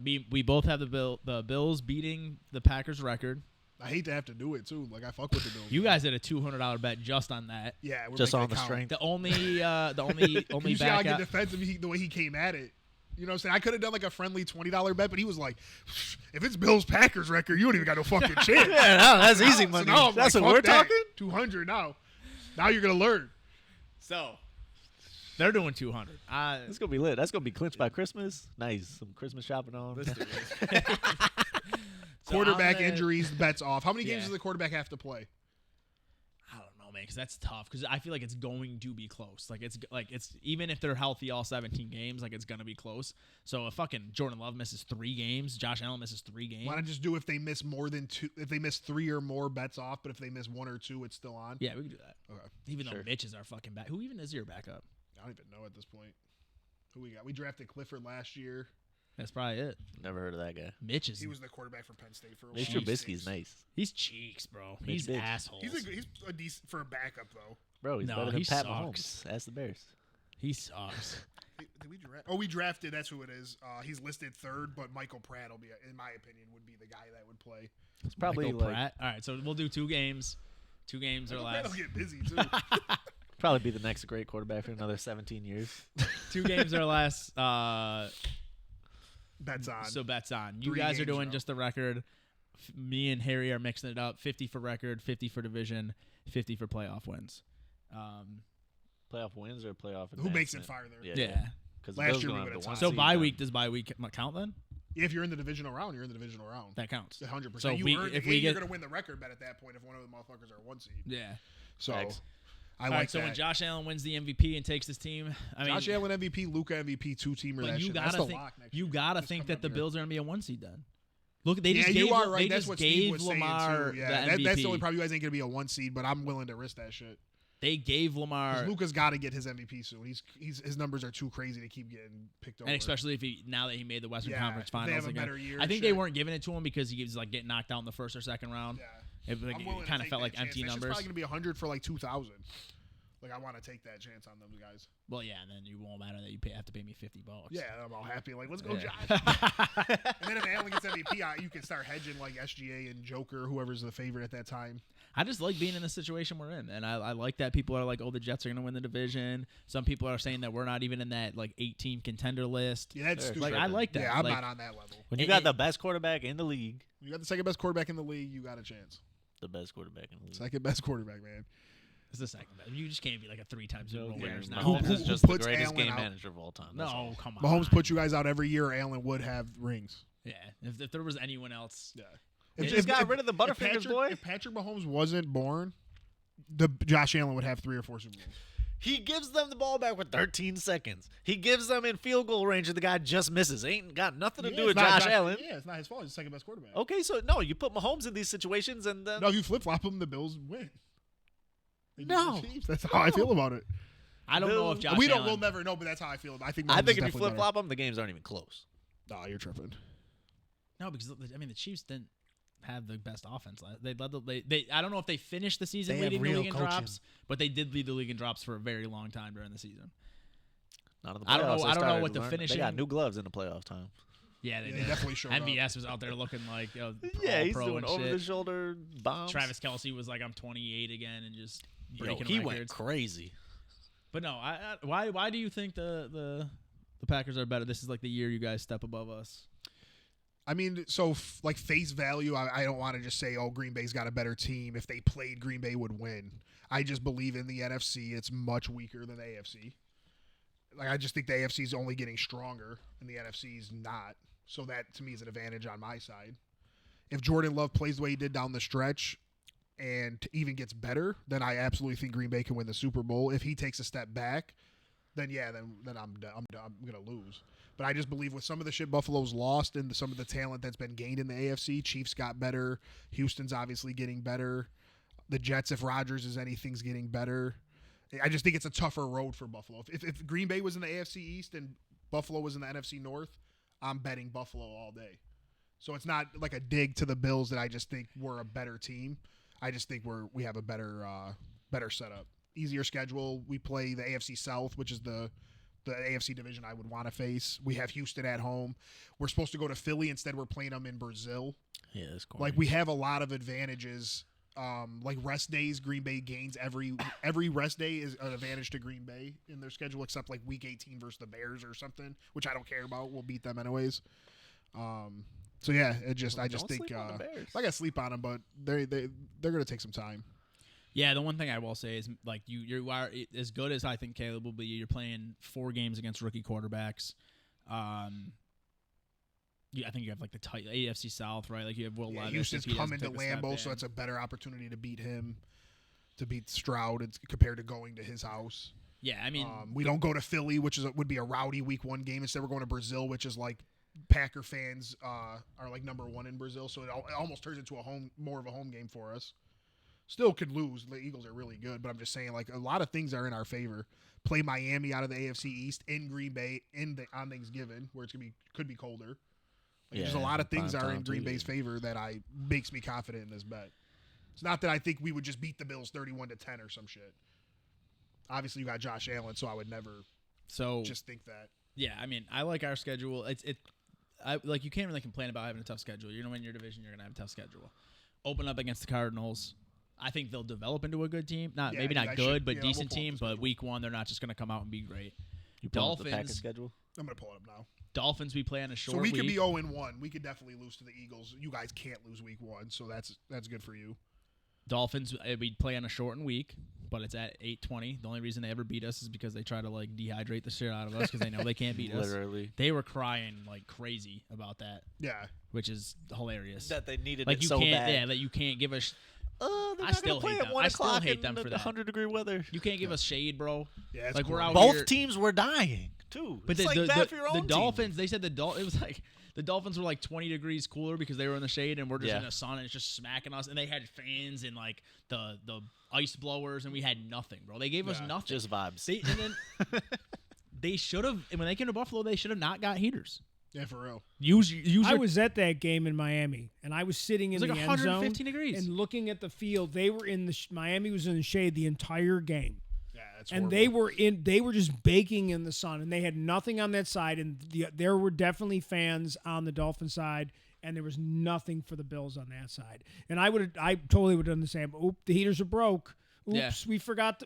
we both have the Bills beating the Packers record. I hate to have to do it too. Like I fuck with the Bills. You guys did a $200 bet just on that. yeah, we're Just making on it the count. strength. The only You see how I get backup. defensive the way he came at it. You know what I'm saying? I could have done like a friendly $20 bet, but he was like, if it's Bills Packers record, you don't even got no fucking chance. yeah, no, that's easy So money. now I'm That's like, what we're fuck that. talking. 200 now. Now you're gonna learn. So they're doing 200. It's gonna be lit. That's gonna be clinched by Christmas. Nice, some Christmas shopping on. So Quarterback I'm gonna- injuries, bets off. How many games Yeah. does the quarterback have to play? I don't know, man, because that's tough. Because I feel like it's going to be close. Like it's even if they're healthy all 17 games, like it's gonna be close. So if fucking Jordan Love misses 3 games, Josh Allen misses 3 games. Why not just do if they miss more than 2? If they miss 3 or more, bets off. But if they miss 1 or 2, it's still on. Yeah, we can do that. Okay. Even though Sure. Mitch is our fucking back. Who even is your backup? I don't even know at this point. Who we got? We drafted Clifford last year. That's probably it. Never heard of that guy. Mitch is He was the quarterback for Penn State for a while. Mitch Jeez. Trubisky's nice, he's cheeks, bro. Mitch He's bitch. assholes. He's a decent for a backup though. bro. He's No, better than he Pat sucks. Mahomes. Ask the Bears. He sucks. Did we draft? Oh, we drafted. That's who it is. He's listed 3rd, but Michael Pratt will be, in my opinion, would be the guy that would play. It's probably Michael like Pratt. All right, so we'll do 2 games. 2 games or Michael Pratt less. will get busy too. probably be the next great quarterback for another 17 years. 2 games or less. Bets on. So bets on. You 3 guys are games, doing though. just the record. Me and Harry are mixing it up. 50 for record, 50 for division, 50 for playoff wins. Playoff wins or playoff? Who makes it advancement? farther? Yeah. Because Last year we would've tied. So bye week, does bye week count then? If you're in the divisional round, you're in the divisional round. That counts. 100%. So you we- earned if the we game, you're get- gonna win the record bet at that point if one of the motherfuckers are 1 seed. Yeah. So Facts. I All like right. So that. when Josh Allen wins the MVP and takes his team, I mean, Josh Allen MVP, Luka MVP, 2-teamer. but That you shit. That's gotta the think. lock next You year. gotta That's think coming that up the here. Bills are gonna be a 1 seed then. Look, they Yeah, just you gave, are right. they That's just what Steve gave was saying Lamar too. the Yeah, MVP. that's the only problem. You guys ain't gonna be a 1 seed, but I'm willing to risk that shit. They gave Lamar, Luka's got to get his MVP soon. He's his numbers are too crazy to keep getting picked over. and especially if he now that he made the Western Yeah, Conference if they Finals have a again. better year, I think they shit. weren't giving it to him because he was like getting knocked out in the 1st or 2nd round. Yeah, It, like, I'm willing to kind of take felt that like chance. empty That shit's numbers. probably gonna be 100 for like 2,000. Like I want to take that chance on them guys. Well, yeah, and then you won't matter that you have to pay me $50. Yeah, I'm all happy. Like let's go, Yeah. Josh. And then if Allen gets MVP, you can start hedging like SGA and Joker, whoever's the favorite at that time. I just like being in the situation we're in, and I like that people are like, "Oh, the Jets are going to win the division." Some people are saying that we're not even in that like 8-team contender list. Yeah, that's Sure. stupid. Like I like that. Yeah, I'm Like, not on that level. When you It- got it- the best quarterback in the league, You got the second best quarterback in the league. You got a chance. the best quarterback in the league. Second best quarterback, man. It's the second best. You just can't be like a 3-time Super Bowl Yeah, winners now. Who- Mahomes who- is who just the puts greatest Allen game out? manager of all time. That's No, all. come on. Mahomes puts you guys out every year. Allen would have rings. Yeah, if there was anyone else, Yeah. They just got rid of the Butterfingers, Patrick, boy. If Patrick Mahomes wasn't born, the Josh Allen would have 3 or 4 Super Bowls. He gives them the ball back with 13 seconds. He gives them in field goal range, and the guy just misses. Ain't got nothing to do with it's not Josh Allen. Yeah, it's not his fault. He's the second best quarterback. Okay, so no, you put Mahomes in these situations, and then No, if you flip flop him, the Bills win. They beat No. the Chiefs. That's how I feel about it. I don't know if Josh We'll Allen. never know, but that's how I feel. I think. I Mahomes think is if you definitely flip flop them, the games aren't even close. better. Nah, you're tripping. No, because I mean the Chiefs didn't have the best offense. They led they I don't know if they finished the season They have leading the real league in coaching. drops, but they did lead the league in drops for a very long time during the season. Not in the playoffs. I don't know- They I don't know started what the learning- They got finishing- new gloves in the playoff time. Yeah, they Yeah, did. he definitely showed up. MVS was out there looking like Yeah, he's pro doing and over shit. the shoulder bombs. Travis Kelsey was like, I'm 28 again and just breaking he records. went crazy. But no, why do you think the Packers are better? This is like the year you guys step above us. I mean, so like face value, I don't want to just say, oh, Green Bay's got a better team. If they played, Green Bay would win. I just believe in the NFC. It's much weaker than the AFC. Like, I just think the AFC is only getting stronger and the NFC is not. So that, to me, is an advantage on my side. If Jordan Love plays the way he did down the stretch and even gets better, then I absolutely think Green Bay can win the Super Bowl. If he takes a step back, then I'm going to lose. But I just believe with some of the shit Buffalo's lost and some of the talent that's been gained in the AFC, Chiefs got better. Houston's obviously getting better. The Jets, if Rodgers is anything's getting better. I just think it's a tougher road for Buffalo. If Green Bay was in the AFC East and Buffalo was in the NFC North, I'm betting Buffalo all day. So it's not like a dig to the Bills that I just think we're a better team. I just think we have a better setup. Easier schedule. We play the AFC South, which is the AFC division I would want to face. We have Houston at home. We're supposed to go to Philly. Instead, we're playing them in Brazil. Yeah, that's cool. Like, we have a lot of advantages. Like rest days, Green Bay gains every rest day is an advantage to Green Bay in their schedule, except like week 18 versus the Bears or something, which I don't care about. We'll beat them anyways. So yeah, I just think I got to sleep on them, but they're gonna take some time. Yeah, the one thing I will say is like you are as good as I think Caleb will be. You're playing 4 games against rookie quarterbacks. I think you have like the tight AFC South, right? Like you have Will Levis. Houston's if he coming to doesn't take a step Lambeau, so in. it's a better opportunity to beat him, to beat Stroud, compared to going to his house. Yeah, I mean, We don't go to Philly, which would be a rowdy week 1 game. Instead, we're going to Brazil, which is like Packer fans are like number 1 in Brazil, so it almost turns into more of a home game for us. Still could lose. The Eagles are really good, but I'm just saying, like, a lot of things are in our favor. Play Miami out of the AFC East in Green Bay on Thanksgiving, where could be colder. Like, there's a lot of things are in Green Bay's favor that makes me confident in this bet. It's not that I think we would just beat the Bills 31-10 or some shit. Obviously, you got Josh Allen, so I would never just think that. Yeah, I mean, I like our schedule. Like you can't really complain about having a tough schedule. You're gonna win your division. You're gonna have a tough schedule. Open up against the Cardinals. I think they'll develop into a good team. Maybe not good, but decent team. But week 1, they're not just gonna come out and be great. You pull up the Packers schedule? I'm gonna pull it up now. Dolphins, we play on a short So we week. could be 0-1. We could definitely lose to the Eagles. You guys can't lose week 1, so that's good for you. Dolphins, we play on a shortened week, but it's at 8:20. The only reason they ever beat us is because they try to like dehydrate the shit out of us because they know they can't beat us. Literally. They were crying like crazy about that. Yeah. Which is hilarious. That they needed like it you so can't, bad. yeah, that you can't give us. They're I not still gonna play hate at them. 1 I still o'clock hate in them for the that. 100-degree weather. You can't give us shade, bro. Yeah, it's like we're cool. out Both here. teams were dying too. But It's like bad for your own the team. Dolphins, they said it was like the Dolphins were like 20 degrees cooler because they were in the shade and we're just Yeah. in the sun and it's just smacking us. And they had fans and like the ice blowers and we had nothing, bro. They gave us Yeah, nothing. Just vibes. And then they should have when they came to Buffalo, they should have not got heaters. Yeah, for real. I was at that game in Miami, and I was sitting in It was the like end zone 115 degrees. and looking at the field. They were in Miami was in the shade the entire game. Yeah, that's And horrible. they were just baking in the sun, and they had nothing on that side. And there were definitely fans on the Dolphin side, and there was nothing for the Bills on that side. And I totally would have done the same. Oop, the heaters are broke. Oops, Yeah. we forgot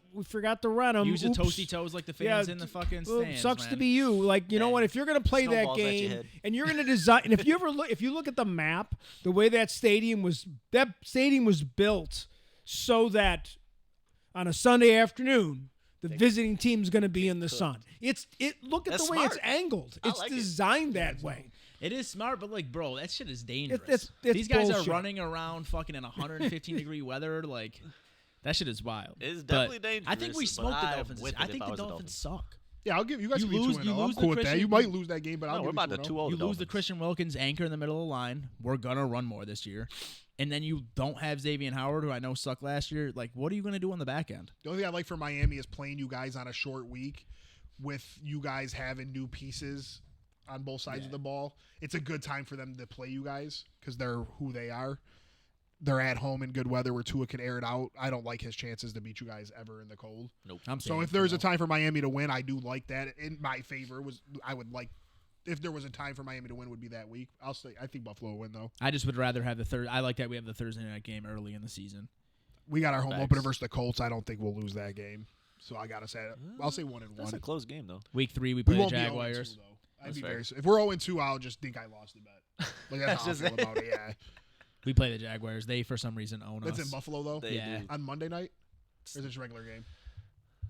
to run them. Use the toasty toes like the fans in the fucking Well, stands. sucks man. to be you. Like, you know what? If you're gonna play that Snowballs at your game head. and you're gonna design, and if you look at the map, the way that stadium was built so that on a Sunday afternoon, the visiting team's gonna be in the sun. Look at That's the way it's smart. angled. I It's like it. designed that way. It is smart, but like, bro, that shit is dangerous. it's These guys bullshit. are running around fucking in 115 degree weather. Like, that shit is wild. It's But definitely dangerous. I think we but smoked the I'm Dolphins. with I it if think I the was a Dolphins Dolphin. suck. Yeah, I'll give you guys. You can be lose- 2-0. you I'm lose the cool with that. Christian- You might lose that game, but I'll No, give we're you about to 2-0. 2-0 You the lose the Dolphins. Christian Wilkins anchor in the middle of the line. We're gonna run more this year, and then you don't have Xavier Howard, who I know sucked last year. Like, what are you gonna do on the back end? The only thing I like for Miami is playing you guys on a short week with you guys having new pieces on both sides of the ball. It's a good time for them to play you guys because they're who they are. They're at home in good weather where Tua can air it out. I don't like his chances to beat you guys ever in the cold. I'm So if there's a time for Miami to win, I do like that. In my favor, I would like if there was a time for Miami to win, would be that week. I think Buffalo will win though. I just would rather have the third. I like that we have the Thursday night game early in the season. We got our home Facts. opener versus the Colts. I don't think we'll lose that game. So I gotta say, I'll say 1-1. That's a close game though. Week 3, we We play the won't be 0-2 Jaguars. though. I'd That's be fair. very. If we're 0-2, I'll just think I lost the bet. Like that's how I Just- feel about it. Yeah, We play the Jaguars. They, for some reason, own that's us. in Buffalo though. They Yeah. do. On Monday night, or is this a regular game?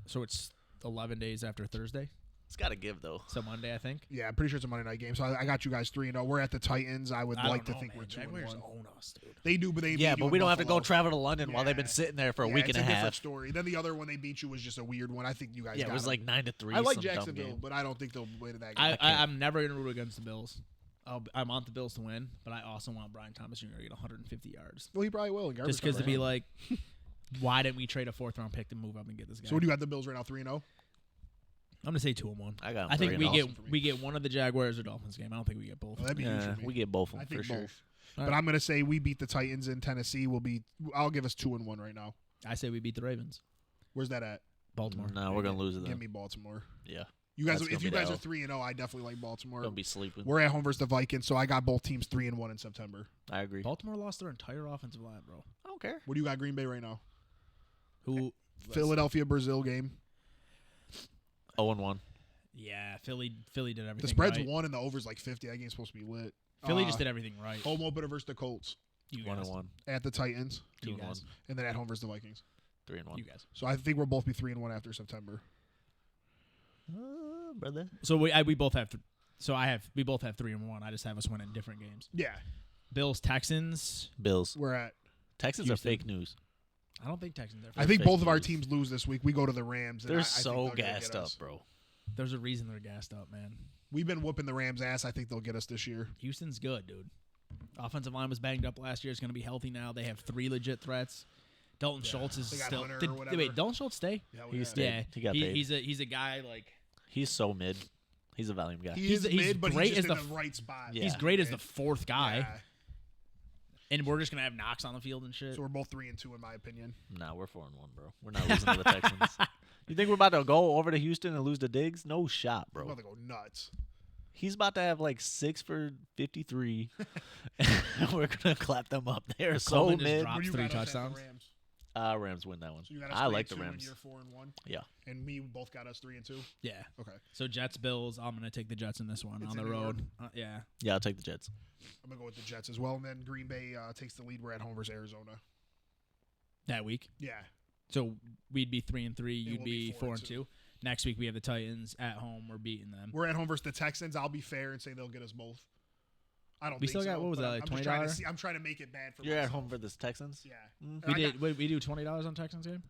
So it's 11 days after Thursday. It's got to give though. So Monday, I think. Yeah, I'm pretty sure it's a Monday night game. So I got you guys 3-0. We're at the Titans. I would I like don't to know, think man. we're 2-1. Jaguars own us, dude. They do, but they Yeah, beat you but in we don't have to go Buffalo. travel to London while they've been Yeah. sitting there for a Yeah, week it's and a different half. story. Then the other one they beat you was just a weird one. I think you guys. Yeah, it got was them. like 9-3. I like some dumb Jacksonville, game. but I don't think they'll win that game. I'm never going to root against the Bills. I want the Bills to win, but I also want Brian Thomas Jr. to get 150 yards. Well, he probably will. in garbage Just because time, to be right? like, why didn't we trade a 4th-round pick to move up and get this guy? So what do you got the Bills right now? 3-0. I'm going to say 2-1. I got 'em I think 3-0. we Awesome for me. get one of the Jaguars or Dolphins game. I don't think we get both. Well, that'd be huge Yeah, for me. we get both of I them think for both. sure. All But right. I'm gonna say we beat the Titans in Tennessee. I'll give us 2-1 right now. I say we beat the Ravens. Where's that at? Baltimore. No, we're gonna lose it Give then. me Baltimore. Yeah, You guys, That's gonna if you be the guys are L. 3-0, I definitely like Baltimore. gonna be sleeping. We're at home versus the Vikings, so I got both teams 3-1 in September. I agree. Baltimore lost their entire offensive line, bro. I don't care. What do you got Green Bay right now? Who? Philadelphia Brazil game. 0-1. Yeah, Philly did everything. The spread's right. 1 and the over's like 50. That game's supposed to be lit. Philly just did everything right. Home opener versus the Colts. You guys. 1-1. At the Titans, You 2-1. guys. and then at home versus the Vikings. 3-1. You guys. So I think we'll both be 3-1 after September. Brother. So we both have. We both have 3-1. I just have us winning different games. Yeah, Bills Texans. Bills. we're at. Texans Houston. are fake news. I don't think Texans are. I think fake both of our news. teams lose this week. We go to the Rams. And They're I think so they're gonna gassed get up, us. bro. There's a reason they're gassed up, man. We've been whooping the Rams' ass. I think they'll get us this year. Houston's good, dude. Offensive line was banged up last year. It's going to be healthy now. They have 3 legit threats. Dalton Schultz is They got still. Hunter or Did, whatever. wait, Dalton Schultz stay? Yeah, He yeah. stayed. Yeah, He got paid. He's a guy like He's so mid. He's a volume guy. He He's- is he's mid, but great he's just as in the the right spot. Yeah. he's great as the 4th guy, Yeah. and we're just gonna have Knox on the field and shit. So we're both 3-2 in my opinion. Nah, we're 4-1, bro. We're not losing to the Texans. You think we're about to go over to Houston and lose to Diggs? No shot, We're bro. about to go nuts. He's about to have like 6 for 53. and we're gonna clap them up. They're so Coleman just mid. dropped. What do you 3 got us at the touchdowns. Rams? Rams win that one. So you got us I like the 3-2 Rams. and you're 4-1. Yeah. And we both got us 3-2. Yeah. Okay. So Jets Bills. I'm gonna take the Jets in this one It's on in the New road. Yeah. Yeah, I'll take the Jets. I'm gonna go with the Jets as well. And then Green Bay takes the lead. We're at home versus Arizona. That week. Yeah. So we'd be 3-3. You'd we'll be be 4-2. Next week we have the Titans at home. We're beating them. We're at home versus the Texans. I'll be fair and say they'll get us both. I don't We think still got- so, what was but that, I'm like just trying to $20? see. I'm trying to make it bad for You're at myself. home for the Texans? Yeah. Mm. And We do $20 on Texans game.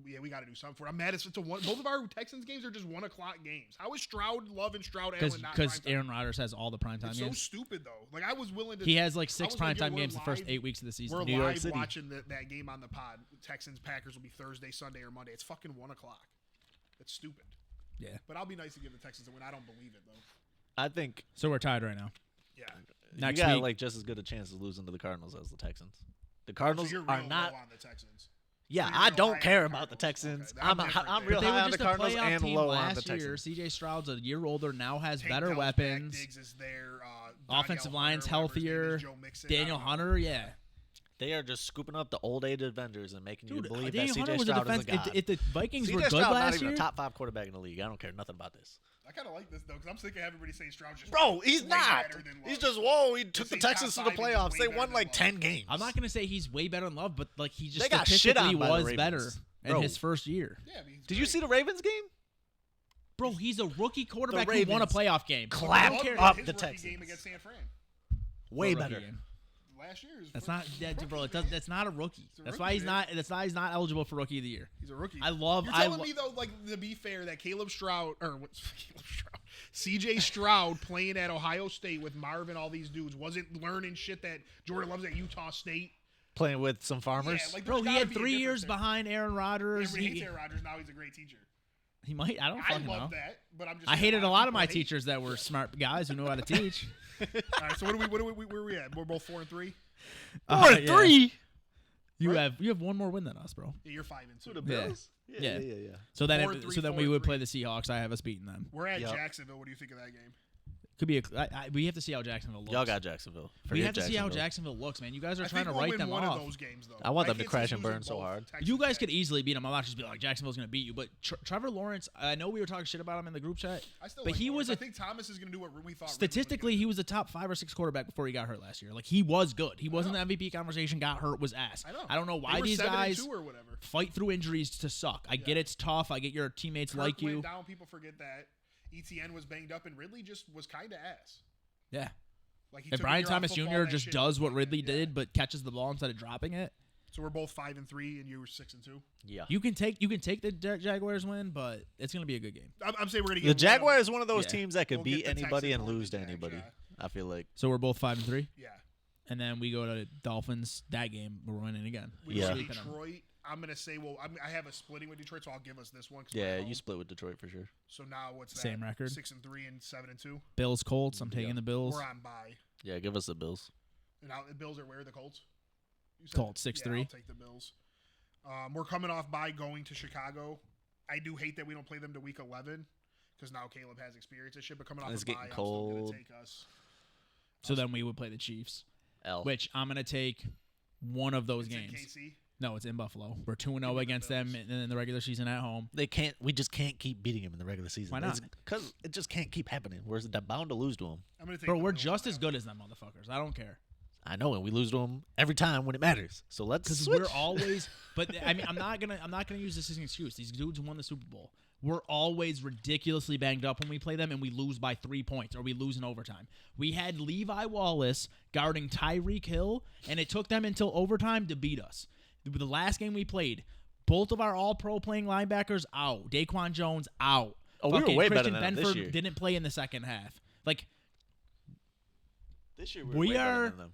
Yeah, we got to do something for it. I'm mad. It's a one. Both of our Texans games are just 1 o'clock games. How is Stroud, Love, and Stroud Allen not Because primetime? Aaron Rodgers has all the primetime It's so games. stupid though. Like I was willing to. He has like I 6 was like, yo, primetime we're games the first live- 8 weeks of the season. We're New York live City. watching that game on the pod. Texans Packers will be Thursday, Sunday, or Monday. It's fucking 1 o'clock. It's stupid. Yeah. But I'll be nice to give the Texans a win. I don't believe it though. I think So we're tied right now. Yeah. Next you got week- like just as good a chance of losing to the Cardinals as the Texans. The So Cardinals you're are real not. low on the Texans. Yeah, so you're I real don't high care on the about the Cardinals. Texans. Okay, I'm different I'm there. real They high were on the just a Cardinals playoff and team low on the last year. Texans. CJ Stroud's a year older now, has Tank better Dell's back, weapons. Diggs is there. Offensive Danielle line's Hunter, whatever his name healthier. is, Joe Mixon. Daniel I don't know. Hunter, yeah. They are just scooping up the old age vendors and making you Dude, believe that Daniel Hunter CJ was a Stroud defense. is a god. If the Vikings were CJ good Stroud not last even year, a top 5 quarterback in the league. I don't care nothing about this. I kind of like this though because I'm sick of everybody saying Stroud's just Bro, he's way not. better than He's Love. just whoa. He took He's the Texans to top the 5 and he's playoffs. way They better won than like Love. 10 games. I'm not gonna say he's way better than Love, but like he just They got shit on statistically by the was Ravens. better in Bro. his first year. Yeah, I mean, he's Did you great. see the Ravens game? Bro, he's a rookie quarterback who Ravens won a playoff game. clapped I don't care. up his the rookie Texans. game against San Fran Way Rookie better. game. last year. Is That's for- not that, rookie, bro. It man. does, that's not a rookie. It's a That's rookie, why he's man. not. That's why he's not eligible for rookie of the year. He's a rookie. I love. You're I telling me though, like to be fair, that Caleb Stroud or what's Caleb Stroud, C.J. Stroud playing at Ohio State with Marvin, all these dudes, wasn't learning shit that Jordan loves at Utah State. Playing with some farmers. Yeah, like bro, there's he gotta had be a 3 difference years there. behind Aaron Rodgers. Everybody hates He, Aaron Rodgers. Now he's a great teacher. he might. I don't I fucking know. love that, but I'm just. I saying, hated a lot of my people hate- teachers that were smart guys who know how to teach. All right, so where are we at? We're both 4 and 3. Yeah. You Right? have one more win than us, bro. Yeah, you're 5 and 2. The Yeah. Bills? Yeah. yeah. So then, 4-3, we 4-3. would play the Seahawks. I have us beating them. We're at Yep. Jacksonville. What do you think of that game? Could be we have to see how Jacksonville looks. Y'all got Jacksonville. We Forget have to see how Jacksonville. Jacksonville looks, man. You guys are I trying think to we'll write win them one off. of those games, though. I want them can't to crash see us and burn losing so both hard. Texas You guys and could Jags. easily beat them. I'm not just be like Jacksonville's going to beat you, but Trevor Lawrence. I know we were talking shit about him in the group chat, I still but like he Lawrence. was I think Thomas is going to do what we thought. Ridley was gonna statistically do. he was the top 5 or 6 quarterback before he got hurt last year. Like he was good. He wasn't the MVP conversation. Got hurt, was ass. I know. I don't know They why were these 7-2 guys or whatever. fight through injuries to suck. I get it's tough. I get your teammates Kirk like you. went down. People forget that. ETN was banged up, and Ridley just was kind of ass. Yeah. Like he If took a Brian year off Thomas football, Jr. that just shit does was what fine. Ridley Yeah. did, but catches the ball instead of dropping it, So we're both 5-3, and you were 6-2. Yeah. you can take the Jaguars win, but it's gonna be a good game. I'm saying we're gonna get The Jaguars is one of those Yeah. teams that could We'll beat get the anybody Texans and or lose the to Jags, anybody. yeah. I feel like. So we're both 5-3, Yeah. and then we go to Dolphins. That game we're winning again. We Yeah. go to Sweeping 'em. Detroit. I'm gonna say, well, I have a splitting with Detroit, so I'll give us this one. 'Cause we're Yeah, at you home. split with Detroit for sure. So now what's that? Same record. 6-3 and 7-2. Bills Colts. I'm taking Yeah. the Bills. We're on bye. Yeah, give us the Bills. And now the Bills are where? The Colts? You said? Colts, 6-3. Yeah, I'll take the Bills. We're coming off by going to Chicago. I do hate that we don't play them to week 11 because now Caleb has experience and shit. But coming off It's of getting bye, I'm cold. still gonna take us. So then we would play the Chiefs, L. which I'm gonna take one of those It's in games. KC. No, it's in Buffalo. We're 2-0 Give me the against them Bills. in the regular season at home. They can't. We just can't keep beating them in the regular season. Why not? Because it just can't keep happening. We're bound to lose to them. I'm gonna take. Bro, the we're Bills just on as that good as them motherfuckers. I don't care. I know, and we lose to them every time when it matters. So let's Because switch. we're always, but I mean, I'm not gonna use this as an excuse. These dudes won the Super Bowl. We're always ridiculously banged up when we play them, and we lose by 3 points or we lose in overtime. We had Levi Wallace guarding Tyreek Hill, and it took them until overtime to beat us. The last game we played, both of our All-Pro playing linebackers out. Daquan Jones out. Oh, we were Fucking way better Christian than them this Benford year. didn't play in the second half. Like This year We way better are- than them.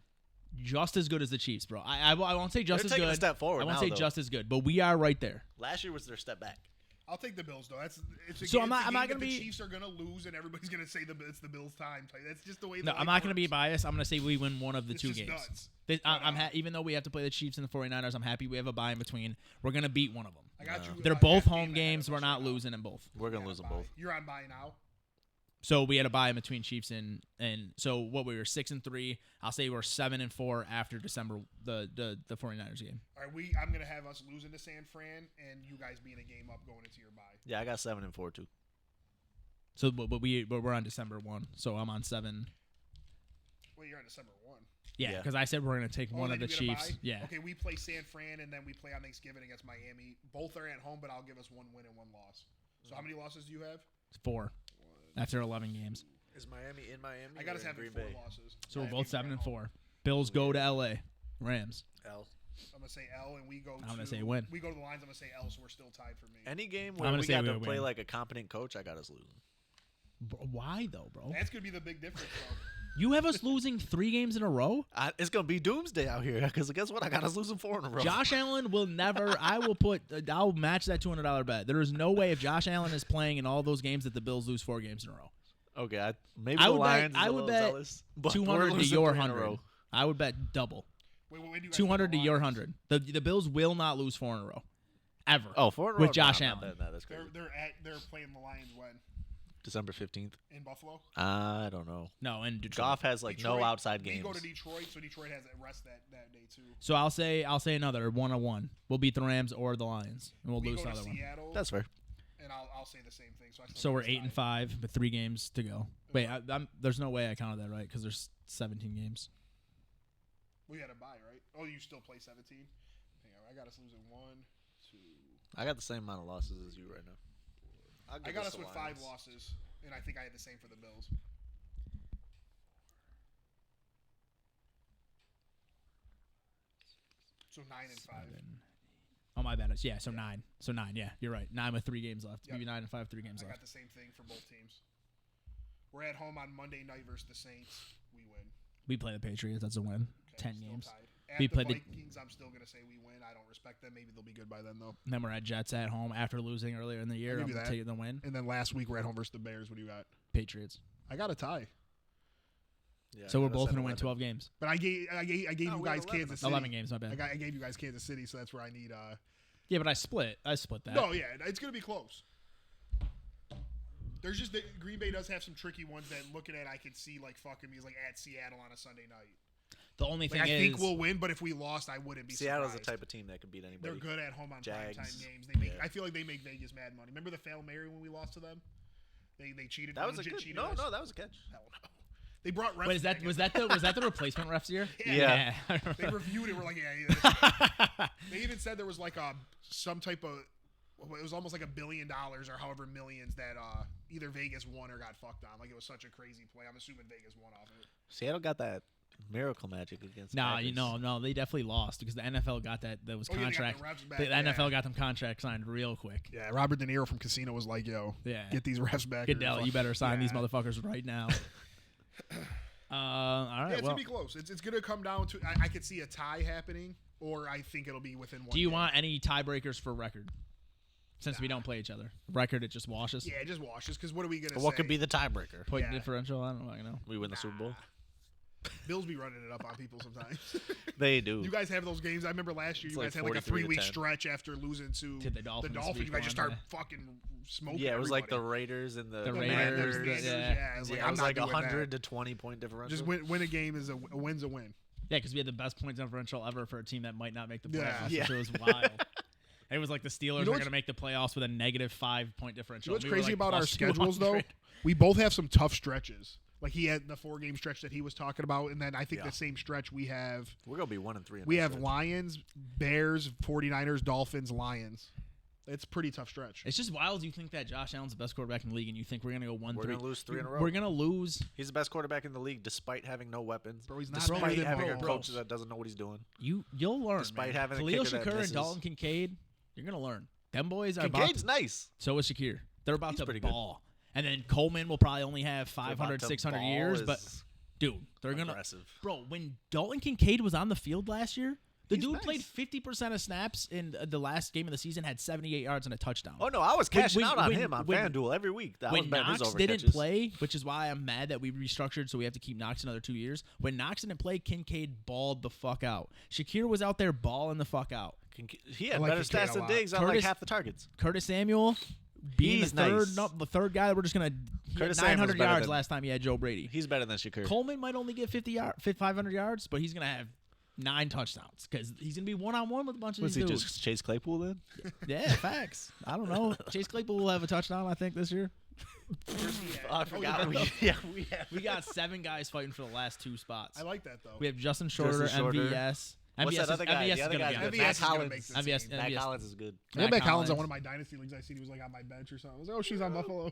just as good as the Chiefs, bro. I won't say just They're as taking good. a step forward I won't now, say though. just as good, but we are right there. Last year was their step back. I'll take the Bills though. It's a So game, I'm not it's a gonna game that be- the Chiefs are gonna lose, and everybody's gonna say it's the Bills' time. That's just the way. No, the I'm life not going to be works. biased. I'm going to say we win one of the It's two just games. nuts. I'm even though we have to play the Chiefs and the 49ers, I'm happy we have a bye in between. We're going to beat one of them. I got you. They're that both game home ahead games. of We're us not right now. losing in both. We're gonna Yeah, lose them bye. both. You're on bye now. So we had a bye in between Chiefs and so what we were 6-3. I'll say we're 7-4 after December the 49ers game. All right, I'm gonna have us losing to San Fran, and you guys being a game up going into your bye. Yeah, I got 7-4 too. So but we're on December 1. So I'm on 7. Well, you're on December 1. Yeah, Yeah. because I said we're going to take one Oh, of the then you get a Chiefs. bye? Yeah. Okay, we play San Fran, and then we play on Thanksgiving against Miami. Both are at home, but I'll give us 1 win and 1 loss. So how many losses do you have? 4 after 11 games. Is Miami in Miami? I got us having 4 losses. So we're Yeah, both because we're at 7-4. home. Bills go to LA. Rams. L. I'm gonna say L, and we go. I'm gonna to, say win. We go to the lines. I'm gonna say L, so we're still tied for me. Any game I'm where gonna we say got we to would play win. like a competent coach, I got us losing. Why though, bro? That's gonna be the big difference, though. You have us losing 3 games in a row? It's gonna be doomsday out here because guess what? I got us losing 4 in a row. Josh Allen will never. I'll match that $200 bet. There is no way if Josh Allen is playing in all those games that the Bills lose 4 games in a row. Okay, maybe I the would bet- Lions. I is a would little bet zealous, but 200 we're to losing your 3 in a 100. row. I would bet double. Wait, when do you guys 200 play to the your Lions? 100. The Bills will not lose 4 in a row, ever. Oh, 4 in a row? With Josh Nah, Allen. that's crazy. They're playing the Lions when December 15th. in Buffalo. I don't know. No, and Detroit. Goff has like no Detroit- outside We games. go to Detroit, so Detroit has a rest that day too. So I'll say another 1-1. We'll beat the Rams or the Lions, and we'll We lose go the to other one. Seattle, That's fair. and I'll say the same thing. So, I still So think we're it's 8 and tied. 5, with 3 games to go. Wait, there's no way I counted that right because there's 17 games. We had a bye, right? Oh, you still play 17? Hang on, I got us losing 1, 2. I got the same amount of losses as you right now. I got us with 5 losses, and I think I had the same for the Bills. So 9 and 5. Oh my bad. Yeah, so 9. So 9. Yeah, you're right. 9 with 3 games left. Yep. Maybe 9 and 5, 3 games I got left. the same thing for both teams. We're at home on Monday night versus the Saints. We win. We play the Patriots. That's a win. Okay, 10 still games. tied. At We the played the- Vikings, I'm still gonna say we win. I don't respect them. Maybe they'll be good by then though. And then we're at Jets at home after losing earlier in the year. give I'm you that. taking the win. And then last week we're at home versus the Bears. What do you got? Patriots. I got a tie. Yeah, So I we're got us both at going to win 11. 12 games. But I gave you we guys got 11. Kansas City. 11 games, my bad. I gave you guys Kansas City, so that's where I need. Yeah, but I split that. No, yeah, it's gonna be close. There's just Green Bay does have some tricky ones that looking at I can see like fucking me is like at Seattle on a Sunday night. The only Like, thing I is, think we'll win, but if we lost, I wouldn't be Seattle's the surprised. type of team that could beat anybody. They're good at home on Jags, primetime games. They make. yeah. I feel like they make Vegas mad money. Remember the Fail Mary when we lost to them? They cheated. That was a legit good. cheated No, us. no, that was a catch. Hell no. They brought refs. wait, is that back was in. that the replacement refs year? Yeah. I They remember. reviewed it. We're like, yeah. They even said there was like some type of. It was almost like $1 billion or however millions that either Vegas won or got fucked on. Like it was such a crazy play. I'm assuming Vegas won off of it. Seattle got that miracle magic against. Nah, Packers. no, they definitely lost because the NFL got those Oh, yeah, they got contract. the refs back, The yeah. NFL got them contract signed real quick. Yeah, Robert De Niro from Casino was like, "Yo, Yeah. get these refs back." or Goodell, fuck- you better sign these Yeah. motherfuckers right now. All Yeah, right. it's Well, gonna be close. It's gonna come down to. I could see a tie happening, or I think it'll be within one. do you game. want any tiebreakers for record? Since we don't play each other, record it just washes. Yeah, just washes. Because what are we gonna say? What could be the tiebreaker? Point Yeah. differential. I don't fucking know. We win the Super Bowl. Bills be running it up on people sometimes. They do. You guys have those games. I remember last year It's you guys like had like a 43 to 3-week 10. stretch after losing to To the Dolphins You week guys just one, start yeah. fucking smoking. Yeah, it was like the everybody. Raiders and the The Commanders, Raiders, the- yeah. It was Yeah, like, it I'm was not like doing 100 that. to 20 point differential. Just win a game is a win's a win. Yeah, because we had the best points differential ever for a team that might not make the Yeah. playoffs. Yeah. So it was wild. It was like the Steelers know are what's- going to make the playoffs with a negative -5 differential. You know what's We were, crazy like, about our plus schedules, though? 200. We both have some tough stretches. Like he had the 4-game stretch that he was talking about, and then I think Yeah. the same stretch we have. We're gonna be 1-3. We have Lions, Bears, 49ers, Dolphins, Lions. It's a pretty tough stretch. It's just wild. You think that Josh Allen's the best quarterback in the league, and you think we're going to go 1-3. We're gonna lose 3 in a row. We're going to lose. He's the best quarterback in the league, despite having no weapons. Bro, he's not despite better than having Bro, a bro. coach that doesn't know what he's doing. You'll learn. Despite man. having a Khalil kicker that Shakir and misses. Dalton Kincaid, you're going to learn. Them boys are about Kincaid's to, nice. so is Shakir. They're about He's to pretty good. ball. And then Coleman will probably only have 500, Devonta 600 Ball years, is but dude, they're going to aggressive. Bro, when Dalton Kincaid was on the field last year, the He's dude nice. played 50% of snaps in the last game of the season, had 78 yards and a touchdown. Oh no, I was cashing out on when- him on when- FanDuel every week. That was When betting his Knox over didn't catches. play, which is why I'm mad that we restructured, so we have to keep Knox another 2 years. When Knox didn't play, Kincaid balled the fuck out. Shakir was out there balling the fuck out. He had I like better Kincaid stats a than lot. Diggs on like Curtis- half the targets. Curtis Samuel being He's the third, nice. no, the third guy that we're just gonna. He Curtis had Samuel's 900 better yards than- last time he had Joe Brady. He's better than Shakir. Coleman might only get 500 yards, but he's gonna have 9 touchdowns because he's gonna be one-on-one with a bunch of Was these he dudes. just Chase Claypool then? Yeah, facts. I don't know. Chase Claypool will have a touchdown, I think, this year. I forgot. We got 7 guys fighting for the last 2 spots. I like that though. We have Justin Shorter, Shorter. MVS. What's that other guy? MVS The is other gonna guy's be good. on MVS it. is Matt gonna Collins. make the MVS, team. Matt MVS. Collins is good. I had Matt Collins on Collins. one of my dynasty leagues. I seen he was like on my bench or something. I was like, oh, she's on Buffalo.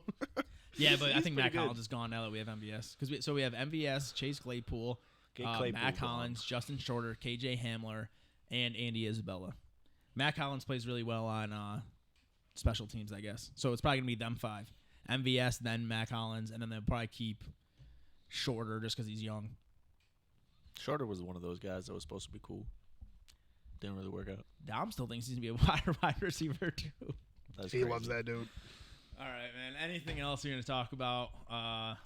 Yeah, but I think Matt pretty good. Collins is gone now that we have MVS. So we have MVS, Chase Claypool, Get Claypool Matt gone. Collins, Justin Shorter, KJ Hamler, and Andy Isabella. Matt Collins plays really well on special teams, I guess. So it's probably going to be them 5. MVS, then Matt Collins, and then they'll probably keep Shorter just because he's young. Shorter was one of those guys that was supposed to be cool. Didn't really work out. Dom still thinks he's going to be a wide receiver, too. That's He crazy. loves that dude. All right, man. Anything else you're going to talk about?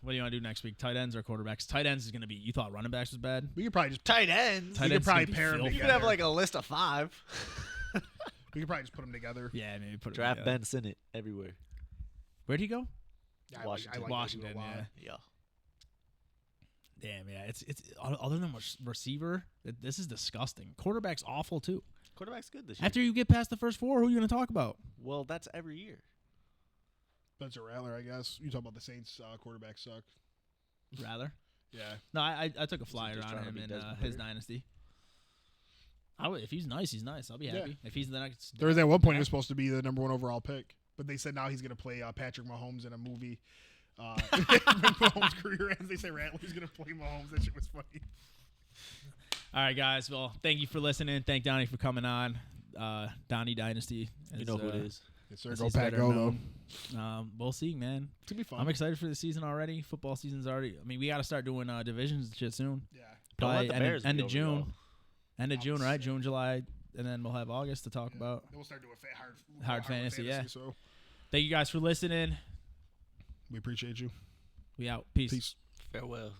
What do you want to do next week? Tight ends or quarterbacks? Tight ends is going to be. You thought running backs was bad? We could probably just Tight ends. Tight could ends probably gonna be pair 'em filthy. You together. could have like a list of 5. we could probably just put them together. Yeah, maybe put it Draft together. Ben Sinnott everywhere. Where'd he go? Yeah, I Washington. like Washington. that dude a lot. Yeah. Yeah. Damn. Yeah. It's other than receiver. This is disgusting. Quarterback's awful too. Quarterback's good this year. After you get past the first 4, who are you going to talk about? Well, that's every year. Spencer Rattler, I guess. You talk about the Saints quarterback suck. Rather. Yeah. No, I took a flyer just on trying to him be in Desmond his Ridder? dynasty. If he's nice, he's nice. I'll be Yeah. happy. If he's the next, There was at one point he was supposed to be the number 1 overall pick, but they said now he's going to play Patrick Mahomes in a movie. When Mahomes' career ends, they say Rattler's going to play Mahomes. That shit was funny. All right, guys. Well, thank you for listening. Thank Donnie for coming on. Donnie Dynasty. You know who it is. Yes, sir. as Go he's Pack, better go, though. known. We'll see, man. It's going to be fun. I'm excited for the season already. Football season's already. I mean, we got to start doing divisions and shit soon. Yeah. Don't let Probably the end, Bears end be of over June. y'all. End of I'm June, right? sick. June, July, and then we'll have August to talk about. Then we'll start doing Hard fantasy, yeah. So Thank you guys for listening. we appreciate you. We out. Peace. Peace. Farewell.